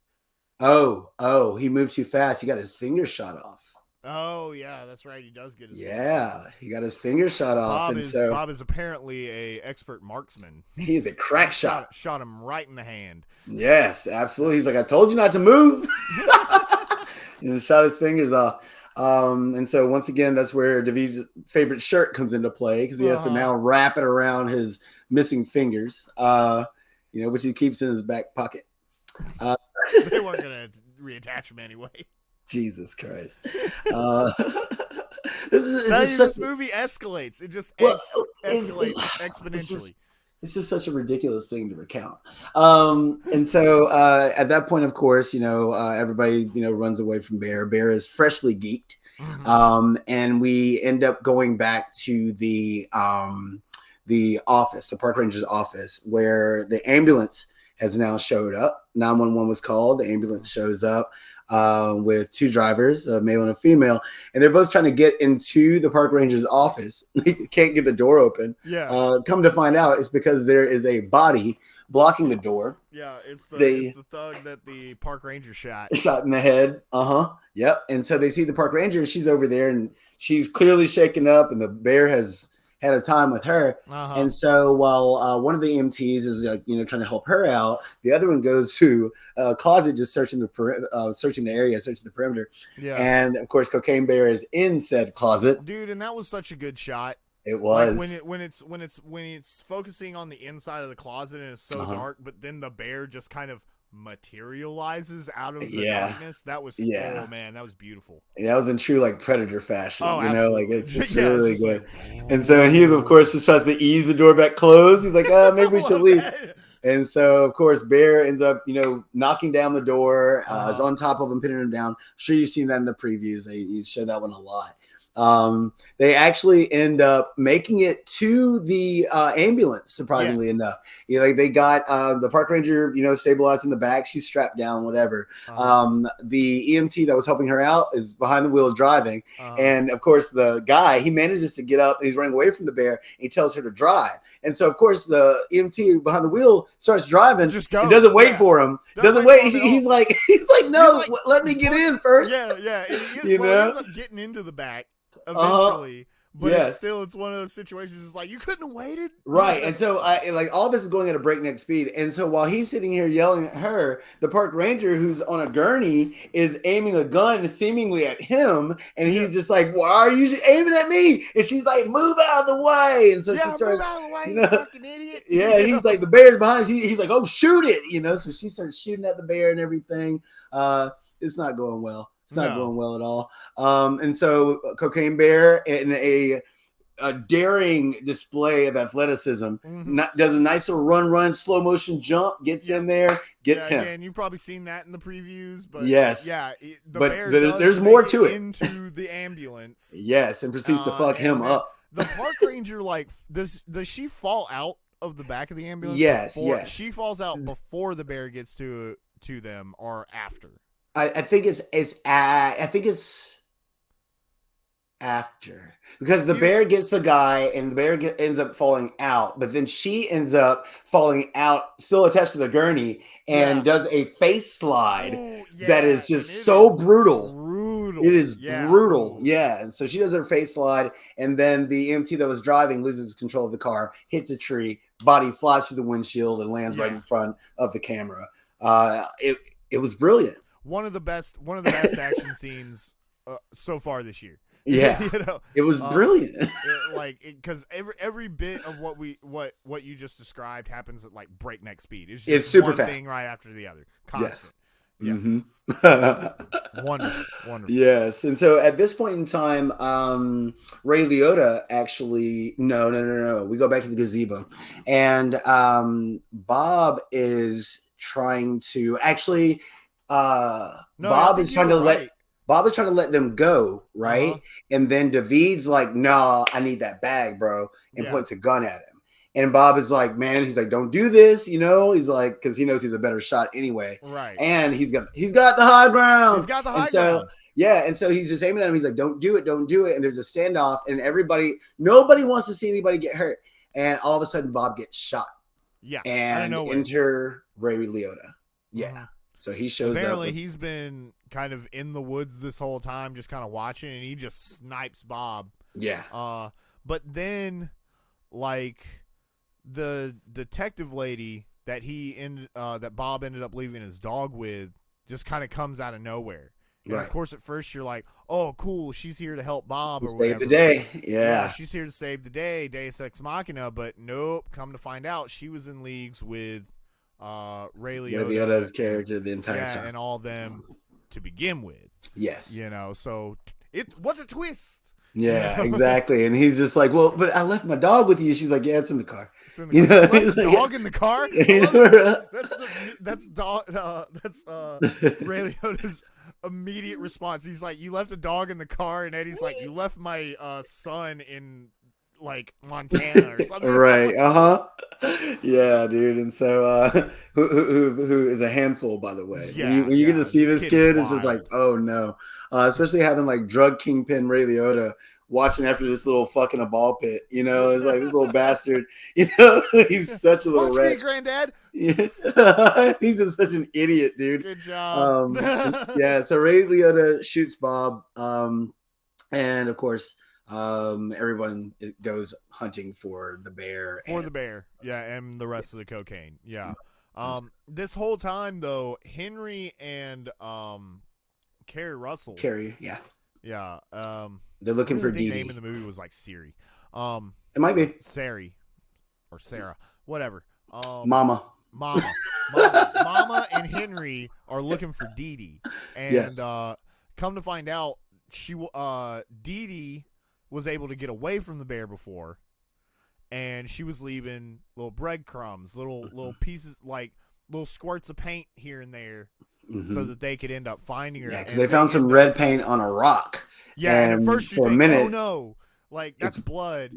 he moved too fast. He got his finger shot off. Oh yeah, that's right. He does get his he got his finger shot off. Bob is apparently a expert marksman. He is a crack shot. Shot him right in the hand. Yes, absolutely. He's like, I told you not to move. And shot his fingers off. And so once again, that's where David's favorite shirt comes into play because he has to now wrap it around his missing fingers, which he keeps in his back pocket. They weren't going to reattach him anyway. Jesus Christ. This movie escalates. It just escalates exponentially. It's just such a ridiculous thing to recount. And so at that point, of course, everybody, runs away from Bear. Bear is freshly geeked. Mm-hmm. And we end up going back to the office, the park ranger's office, where the ambulance has now showed up. 911 was called. The ambulance shows up with two drivers, a male and a female, and they're both trying to get into the park ranger's office. They can't get the door open. Come to find out, it's because there is a body blocking the door. It's the thug that the park ranger shot in the head. Yep. And so they see the park ranger, and she's over there, and she's clearly shaken up, and the bear has had a time with her. And so while one of the EMTs is like, trying to help her out, the other one goes to a closet, just searching the area, searching the perimeter. Yeah. And of course, Cocaine Bear is in said closet. Dude, and that was such a good shot. It was like when it's focusing on the inside of the closet and it's so dark, but then the bear just kind of materializes out of the darkness. That was oh man, that was beautiful. Yeah, that was in true like Predator fashion. Like it's really good. Like, and so he of course just tries to ease the door back closed. He's like, maybe we should leave. And so of course Bear ends up knocking down the door, is on top of him, pinning him down. I'm sure you've seen that in the previews. They show that one a lot. They actually end up making it to the ambulance, surprisingly enough. They got the park ranger, stabilized in the back. She's strapped down, whatever. The EMT that was helping her out is behind the wheel driving. And of course, the guy, he manages to get up and he's running away from the bear. And he tells her to drive. And so, of course, the EMT behind the wheel starts driving. Just goes. He doesn't wait for him. Doesn't wait. He's like, no, let me get in first. Yeah. He ends up getting into the back eventually. But it's one of those situations. It's like you couldn't have waited, right? And so, all this is going at a breakneck speed. And so, while he's sitting here yelling at her, the park ranger, who's on a gurney, is aiming a gun seemingly at him, and he's just like, "Why are you aiming at me?" And she's like, "Move out of the way!" And so she starts, move out of the way, you fucking idiot. Yeah, he's like, the bear's behind. He's like, "Oh, shoot it!" So she starts shooting at the bear and everything. It's not going well. It's not going well at all. And so Cocaine Bear, in a daring display of athleticism, does a nice little run, slow motion jump, gets in there, gets him. Yeah, and you've probably seen that in the previews. But but there's more to it. Into the ambulance. Yes, and proceeds to fuck him up. The park ranger, does she fall out of the back of the ambulance? Yes. She falls out before the bear gets to them or after. I think it's after, because the bear gets the guy and the bear ends up falling out, but then she ends up falling out, still attached to the gurney, and does a face slide that is just so brutal. It is brutal. Yeah. And so she does her face slide, and then the EMT that was driving loses control of the car, hits a tree, body flies through the windshield and lands right in front of the camera. It was brilliant. One of the best action scenes so far this year. Yeah, it was brilliant. Because every bit of what you just described happens at like breakneck speed. It's super one fast, thing right after the other. Yes. Constant. Wonderful. Yes. And so at this point in time, Ray Liotta actually no. We go back to the gazebo, and Bob is trying to actually. Bob is trying to let them go, right? And then David's like, "No, I need that bag, bro," and points a gun at him. And Bob is like, "Man," he's like, "Don't do this," He's like, because he knows he's a better shot anyway, right? And he's got the high ground. He's got the high ground. Yeah, and so he's just aiming at him. He's like, "Don't do it, don't do it." And there's a standoff, and nobody wants to see anybody get hurt. And all of a sudden, Bob gets shot. Yeah, and enter Ray Liotta. Yeah. So he shows up. Apparently, he's been kind of in the woods this whole time, just kind of watching, and he just snipes Bob. Yeah. But then, the detective lady that Bob ended up leaving his dog with just kind of comes out of nowhere. And of course, at first you're like, "Oh, cool, she's here to help Bob or save whatever." the day. Yeah, she's here to save the day, Deus Ex Machina. But nope, come to find out, she was in leagues with Ray Liotta's character the entire time, and all them to begin with. Yes, so what a twist. Yeah, exactly. And he's just like, "Well, but I left my dog with you." She's like, "Yeah, it's in the car." It's in the car. Left the dog in the car. That's Ray Liotta's immediate response. He's like, "You left a dog in the car," and Eddie's like, "You left my son in Montana or something." Right. Yeah, dude. And so who is a handful, by the way. Yeah, when you get to see this kid, it's just like, oh no. Especially having drug kingpin Ray Liotta watching after this little fucking a ball pit, it's like this little bastard, he's such a little rat. Me, granddad. He's just such an idiot, dude. Good job. Yeah, so Ray Liotta shoots Bob, and of course everyone goes hunting for the bear. And the rest of the cocaine. Yeah. This whole time though, Henry and Carrie Russell. Yeah. Yeah. They're looking for Dee Dee. The name of the movie was like Siri. It might be Sari or Sarah, whatever. Mama and Henry are looking for Dee Dee, and yes. Come to find out, Dee Dee was able to get away from the bear before, and she was leaving little breadcrumbs, little pieces, like little squirts of paint here and there, so that they could end up finding her. Yeah, because they found some red paint on a rock. Yeah, and at first you think, oh no, like that's blood.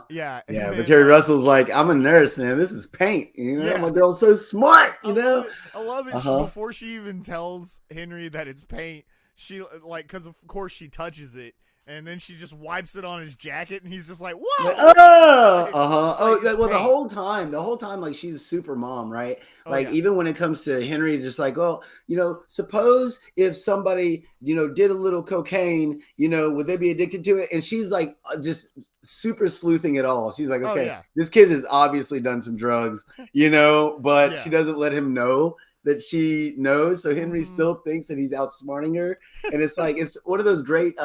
Yeah. But Carrie Russell's like, I'm a nurse, man. This is paint. You know, my girl's so smart. You know, I love it. Before she even tells Henry that it's paint, she because of course she touches it. And then she just wipes it on his jacket, and he's just like, "Whoa!" The whole time, like she's a super mom, right? Even when it comes to Henry, just like, oh, suppose if somebody, did a little cocaine, would they be addicted to it? And she's like, just super sleuthing it all. She's like, okay, this kid has obviously done some drugs, but she doesn't let him know that she knows. So Henry still thinks that he's outsmarting her. And it's like, it's one of those great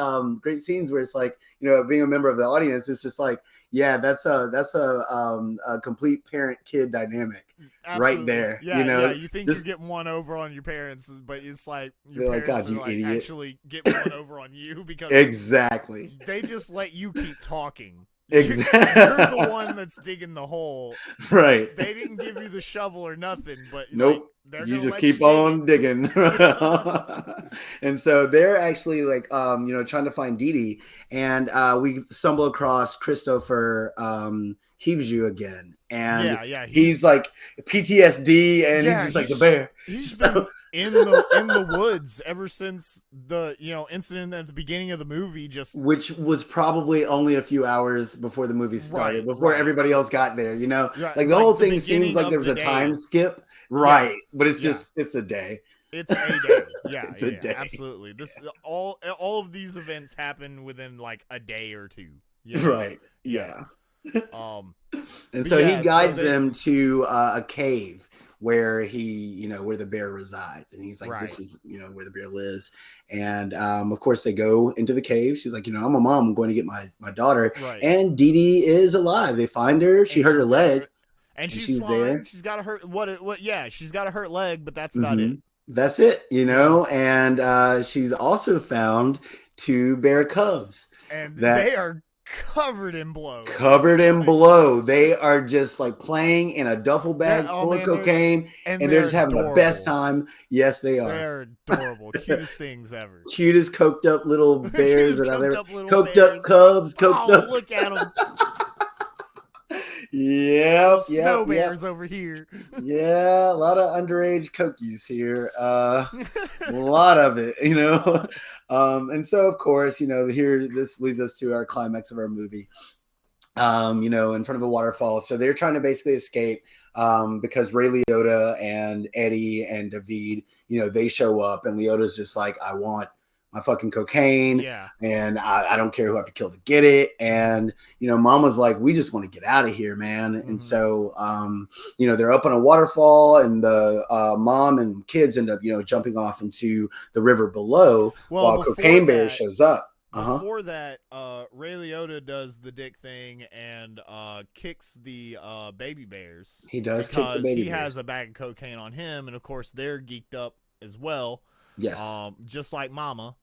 scenes where it's like, being a member of the audience, it's just like, yeah, that's a complete parent-kid dynamic. Absolutely. Right there. Yeah, you think you're getting one over on your parents, but it's like your parents God, you idiot. Actually getting one over on you because exactly they just let you keep talking. Exactly. You're the one that's digging the hole. Right. They didn't give you the shovel or nothing, but nope. You just keep on digging. And so they're actually like, trying to find Dee Dee. And we stumble across Christopher Hivju again. And he's like PTSD and he's just like the bear. He's been in the woods ever since the incident at the beginning of the movie, which was probably only a few hours before the movie started, before everybody else got there. Like the whole thing seems like there was a time skip, right? But it's just it's a day. It's a day. Yeah, it's a day. Absolutely. This all of these events happen within like a day or two. Right. Yeah. And so he guides them to a cave where where the bear resides. And he's like, this is, where the bear lives. And, of course they go into the cave. She's like, I'm a mom. I'm going to get my daughter. Right. And Dee Dee is alive. They find her. She hurt her leg. And she's fine. There. She's got a hurt. She's got a hurt leg, but that's about it. That's it, and she's also found 2 bear cubs. And they are covered in blow. They are just like playing in a duffel bag full of cocaine, and they're just having the best time. Yes, they are. They're adorable. Cutest things ever. Cutest coked up little bears that I've ever. Coked up cubs. Coked up. Look at them. Snow bears over here. Yeah, a lot of underage coke use here. A lot of it, and so of course, here this leads us to our climax of our movie. In front of the waterfall. So they're trying to basically escape because Ray Liotta and Eddie and David, they show up, and Liotta's just like, I want my fucking cocaine. Yeah. And I don't care who I have to kill to get it. And, Mama's like, we just want to get out of here, man. Mm-hmm. And so, they're up on a waterfall, and the mom and kids end up, jumping off into the river below while Cocaine Bear shows up. Before that, Ray Liotta does the dick thing and kicks the baby bears. He does kick the baby bears. He has a bag of cocaine on him, and of course they're geeked up as well. Yes. Just like Mama,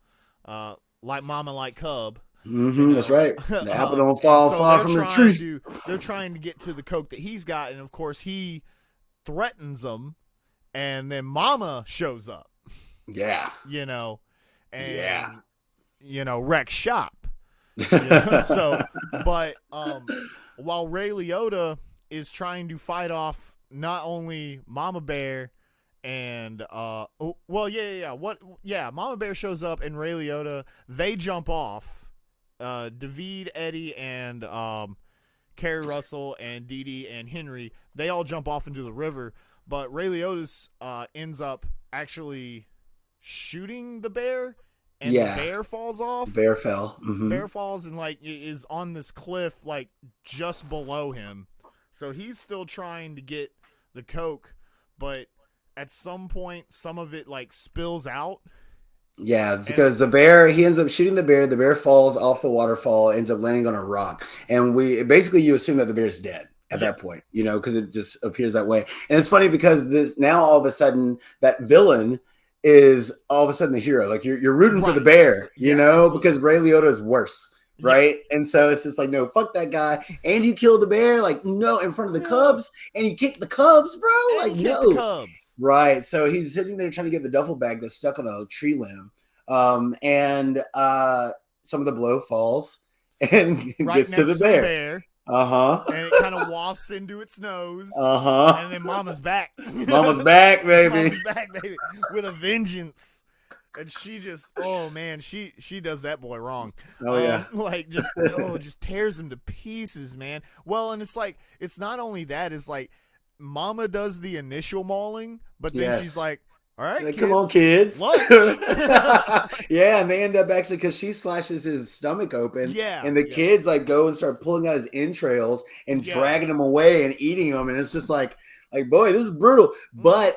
like Cub. Mm-hmm, that's right. The apple don't fall far from the tree. They're trying to get to the coke that he's got, and of course he threatens them, and then Mama shows up. Yeah. Wreck shop. So, but while Ray Liotta is trying to fight off not only Mama Bear and Mama Bear shows up, and Ray Liotta, they jump off. David, Eddie, and Carrie Russell and Dee Dee and Henry, they all jump off into the river, but Ray Liotta ends up actually shooting the bear and the bear falls off. Bear fell. Bear falls and like is on this cliff like just below him. So he's still trying to get the coke, but at some point some of it like spills out. Yeah, because the bear, he ends up shooting the bear. The bear falls off the waterfall, ends up landing on a rock. And you assume that the bear's dead at that point, you know, because it just appears that way. And it's funny because now all of a sudden that villain is all of a sudden the hero. Like you're rooting for the bear, you know, absolutely. Because Ray Liotta is worse. Right. Yeah. And so it's just like, no, fuck that guy. And you killed the bear, like, no, in front of the Cubs, and you kicked the Cubs, bro. Like, no. The Cubs. Right. So he's sitting there trying to get the duffel bag that's stuck on a tree limb. And some of the blow falls and gets to the bear. And it kind of wafts into its nose. And then Mama's back. Mama's back, baby. Mama's back, baby. With a vengeance. And she just, oh man, she does that boy wrong. Oh yeah, like just tears him to pieces, man. Well, and it's like it's not only that, it's like Mama does the initial mauling, but then she's like, all right, like, come on, kids. Yeah, and they end up actually because she slashes his stomach open. Yeah, and the kids like go and start pulling out his entrails and dragging him away and eating them, and it's just like boy, this is brutal, but.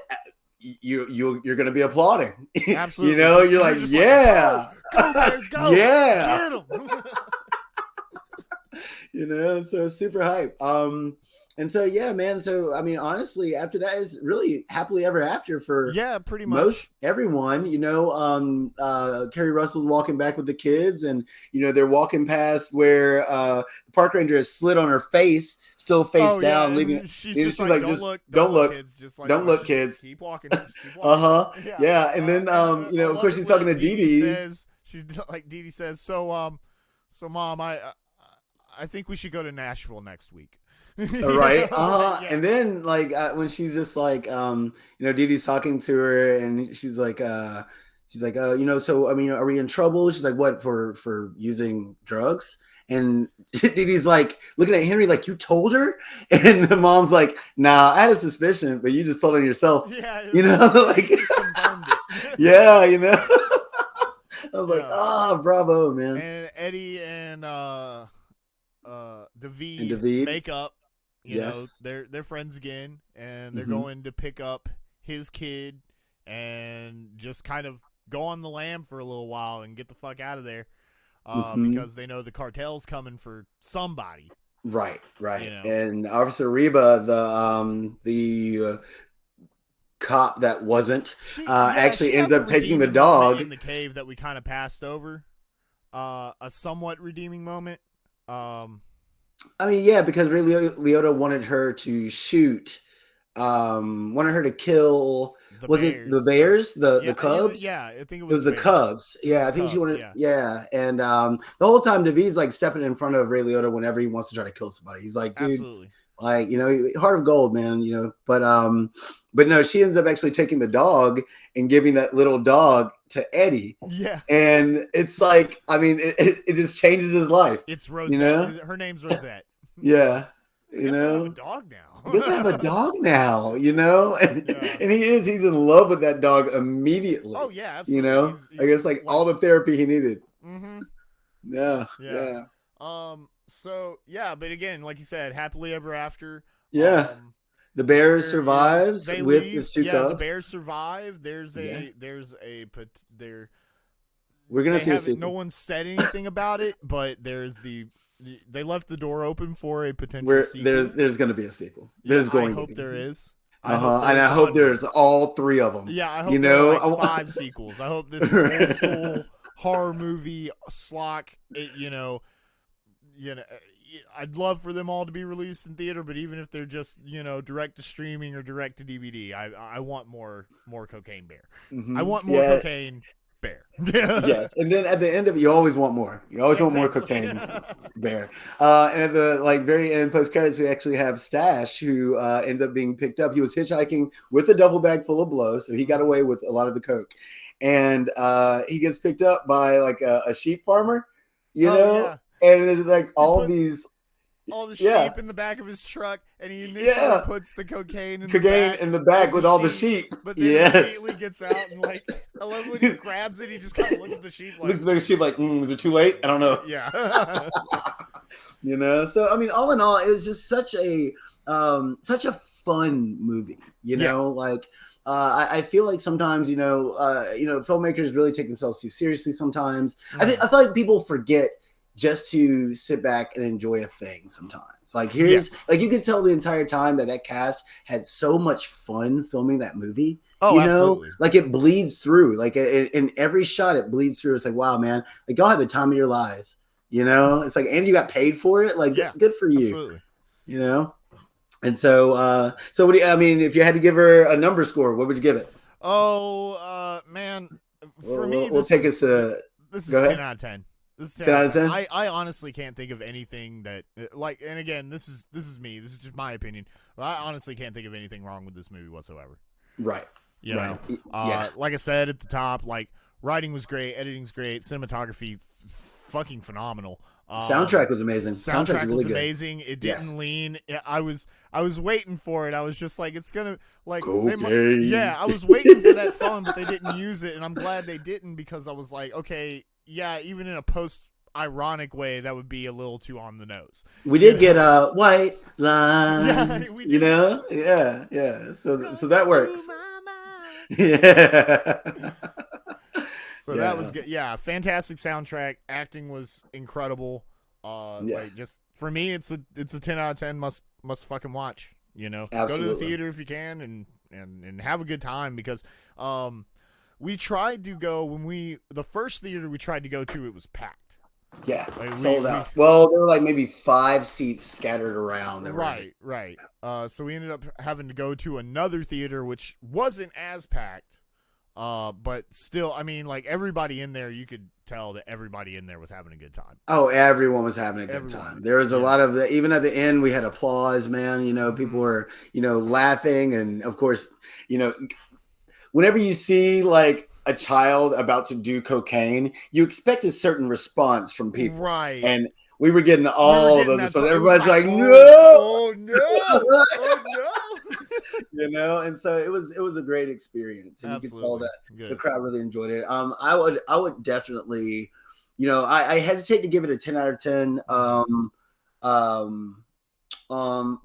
You're gonna be applauding. Absolutely. You know, you're like, yeah, go Bears, go, yeah, get him. You know, so super hype. And so yeah, man. So I mean, honestly, after that is really happily ever after for pretty much most everyone. You know, Kerry Russell's walking back with the kids, and you know they're walking past where the park ranger has slid on her face. Still face down, leaving. She's like, don't look, kids. Just like, don't look, kids. Keep walking. Just keep walking. Yeah. And then, you know, of course, she's talking to Dee Dee. She's like, Dee Dee says, so Mom, I think we should go to Nashville next week. Right. And then, like, when she's just like, you know, Dee Dee's talking to her, and she's like, you know, so I mean, are we in trouble? She's like, what, for using drugs? And Dee Dee's like looking at Henry like, you told her? And the mom's like, nah, I had a suspicion, but you just told her yourself. Yeah. You know, like just confirmed it. Yeah, you know. I was like, bravo, man. And Eddie and David make up. You know, they're friends again, and they're going to pick up his kid and just kind of go on the lam for a little while and get the fuck out of there. Because they know the cartel's coming for somebody. Right. You know? And Officer Reba, the cop that wasn't, actually ends up taking the dog in the cave that we kind of passed over. A somewhat redeeming moment. I mean, yeah, because Ray Liotta wanted her to shoot, wanted her to kill. Was it the Bears? The Cubs? I think it was the Cubs. Yeah, I think she wanted. Yeah, and the whole time David's like stepping in front of Ray Liotta whenever he wants to try to kill somebody. He's like, dude, absolutely. Like, you know, heart of gold, man. You know, but no, she ends up actually taking the dog and giving that little dog to Eddie. Yeah, and it's like, I mean, it just changes his life. It's Rosette. You know, her name's Rosette. Yeah. You know, I have a dog now. He doesn't have a dog now, you know, and he's in love with that dog immediately. Oh yeah, absolutely. You know, he's I guess like all the therapy he needed. Mm-hmm. Yeah. So yeah, but again, like you said, happily ever after. Yeah. The bear survives with his two cubs. The bears survive. We're gonna see a sequel. No one said anything about it, but they left the door open for a potential sequel. There's going to be a sequel. I hope there is. And I hope there's all three of them. Yeah, I hope there are like 5 sequels. I hope this is old school horror movie schlock. I'd love for them all to be released in theater, but even if they're just direct to streaming or direct to DVD, I want more Cocaine Bear. Mm-hmm. I want more Cocaine Bear. Yes, and then at the end of it, you always want more. You always want more Cocaine Bear. And at the very end, post credits, we actually have Stash, who ends up being picked up. He was hitchhiking with a duffel bag full of blow, so he got away with a lot of the coke. And he gets picked up by like a sheep farmer, you know. Yeah. And there's like all these. all the sheep in the back of his truck, and he initially puts the cocaine in the back with all the sheep. But then immediately gets out and like, I love when he grabs it. He just kind of looks at the sheep. Like, looks at the sheep like, is it too late? I don't know. Yeah. You know. So I mean, all in all, it was just such a fun movie. You know, like. I feel like sometimes, filmmakers really take themselves too seriously sometimes. I feel like people forget just to sit back and enjoy a thing sometimes. Like like you can tell the entire time that cast had so much fun filming that movie. Oh, absolutely. Like it bleeds through. Like in every shot, it bleeds through. It's like, wow, man, like y'all had the time of your lives. You know, it's like, and you got paid for it. Like, good for you. Absolutely. You know. And so, what do you, I mean, if you had to give her a number score, what would you give it? Oh, man, for me, we'll take us to. This is 10 out of 10. This is 10 out of 10. I honestly can't think of anything that like, and again, this is me. This is just my opinion. But I honestly can't think of anything wrong with this movie whatsoever. Right. You know, like I said at the top, like writing was great, editing's great, cinematography fucking phenomenal. Soundtrack was amazing. Soundtrack really was amazing. It didn't lean. I was waiting for it. I was just like, it's gonna like. I was waiting for that song, but they didn't use it, and I'm glad they didn't because I was like, okay, yeah, even in a post-ironic way, that would be a little too on the nose. We did get white lines. Yeah, you know, yeah. So that works. Yeah. So that was good. Yeah, fantastic soundtrack. Acting was incredible. Like just for me, it's a 10 out of 10 must fucking watch. You know, absolutely. Go to the theater if you can and have a good time because we tried to go the first theater we tried to go to, it was packed. Yeah, like sold out. Well, there were like maybe 5 seats scattered around. Right. So we ended up having to go to another theater which wasn't as packed. But still, I mean, like everybody in there, you could tell that everybody in there was having a good time. Oh, everyone was having a good time. There was a lot of even at the end, we had applause, man. You know, people were, laughing. And of course, whenever you see like a child about to do cocaine, you expect a certain response from people. Right. And we were getting all those. So everybody's like, no. Oh, no. Oh, no. And so it was a great experience, and absolutely. You could tell that the crowd really enjoyed it. I would definitely, I hesitate to give it a 10 out of 10,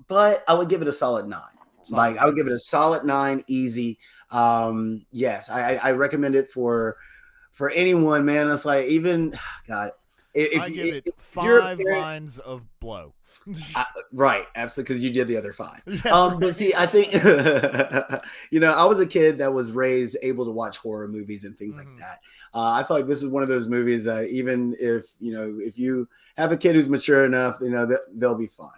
but I would give it a solid 9. Like I would give it a solid 9, easy. Yes, I recommend it for anyone, man. It's like even God. I give it 5 lines of blow. Right, absolutely, because you did the other 5. Yes, but see, I think I was a kid that was raised able to watch horror movies and things like that. I feel like this is one of those movies that even if you have a kid who's mature enough, they'll be fun.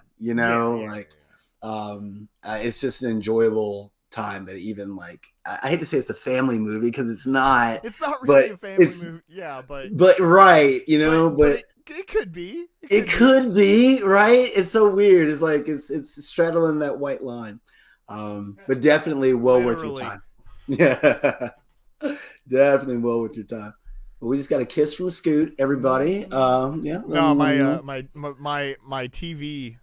It's just an enjoyable time that even like I hate to say it's a family movie because it's not. It's not really a family movie. Yeah, but right, but it could be. It could be, right? It's so weird. It's like it's straddling that white line. But definitely well worth your time. Yeah. Definitely well worth your time. But we just got a kiss from Scoot, everybody. Yeah. No, my TV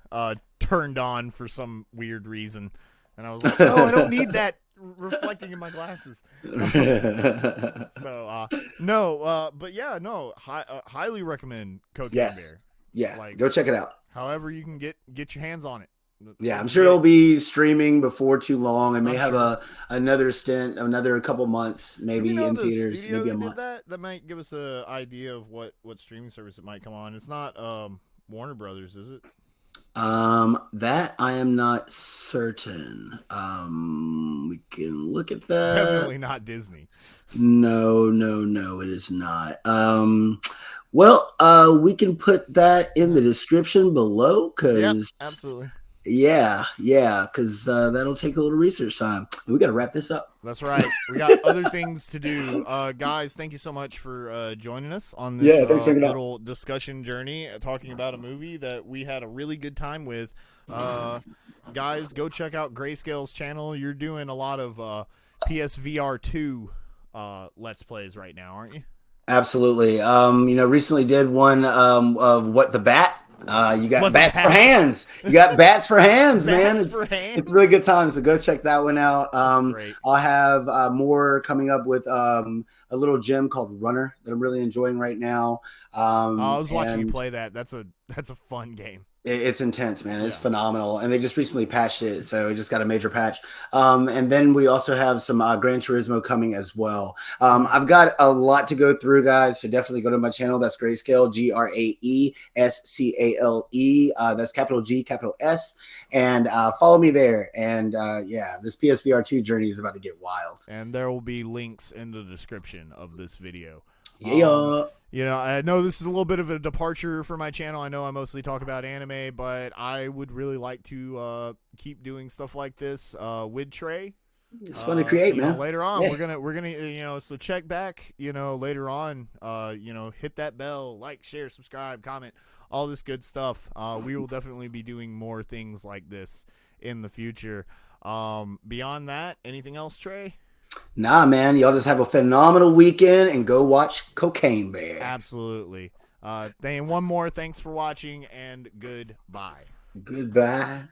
turned on for some weird reason. And I was like, no, I don't need that reflecting in my glasses. So, but yeah, no, highly recommend Cocaine Bear. Yeah, go check it out. However you can get your hands on it. Yeah, I'm sure it'll be streaming before too long. and may have another couple months, maybe in theaters, maybe a month. That might give us an idea of what streaming service it might come on. It's not Warner Brothers, is it? That I am not certain. We can look at that. Definitely not Disney. No, it is not. We can put that in the description below because absolutely. Yeah, because that'll take a little research time. We got to wrap this up. That's right. We got other things to do. Guys, thank you so much for joining us on this little discussion journey, talking about a movie that we had a really good time with. Guys, go check out GraeScale's channel. You're doing a lot of PSVR 2 Let's Plays right now, aren't you? Absolutely. Recently did one of What the Bat. You got bats for hands. You got bats for hands, man. It's really good time. So go check that one out. I'll have more coming up with a little gem called Runner that I'm really enjoying right now. I was watching you play that. That's a fun game. It's intense, man. It's phenomenal. And they just recently patched it, so it just got a major patch. And then we also have some Gran Turismo coming as well. I've got a lot to go through, guys, so definitely go to my channel. That's GraeScale, GraeScale. That's capital G, capital S. And follow me there. And this PSVR 2 journey is about to get wild. And there will be links in the description of this video. Yeah. I know this is a little bit of a departure for my channel. I know I mostly talk about anime, but I would really like to keep doing stuff like this with Trey. It's fun to create, man. Later on, we're gonna so check back, later on, hit that bell, like, share, subscribe, comment, all this good stuff. We will definitely be doing more things like this in the future. Beyond that, anything else, Trey? Nah, man. Y'all just have a phenomenal weekend and go watch Cocaine Bear. Absolutely. And one more. Thanks for watching and goodbye. Goodbye.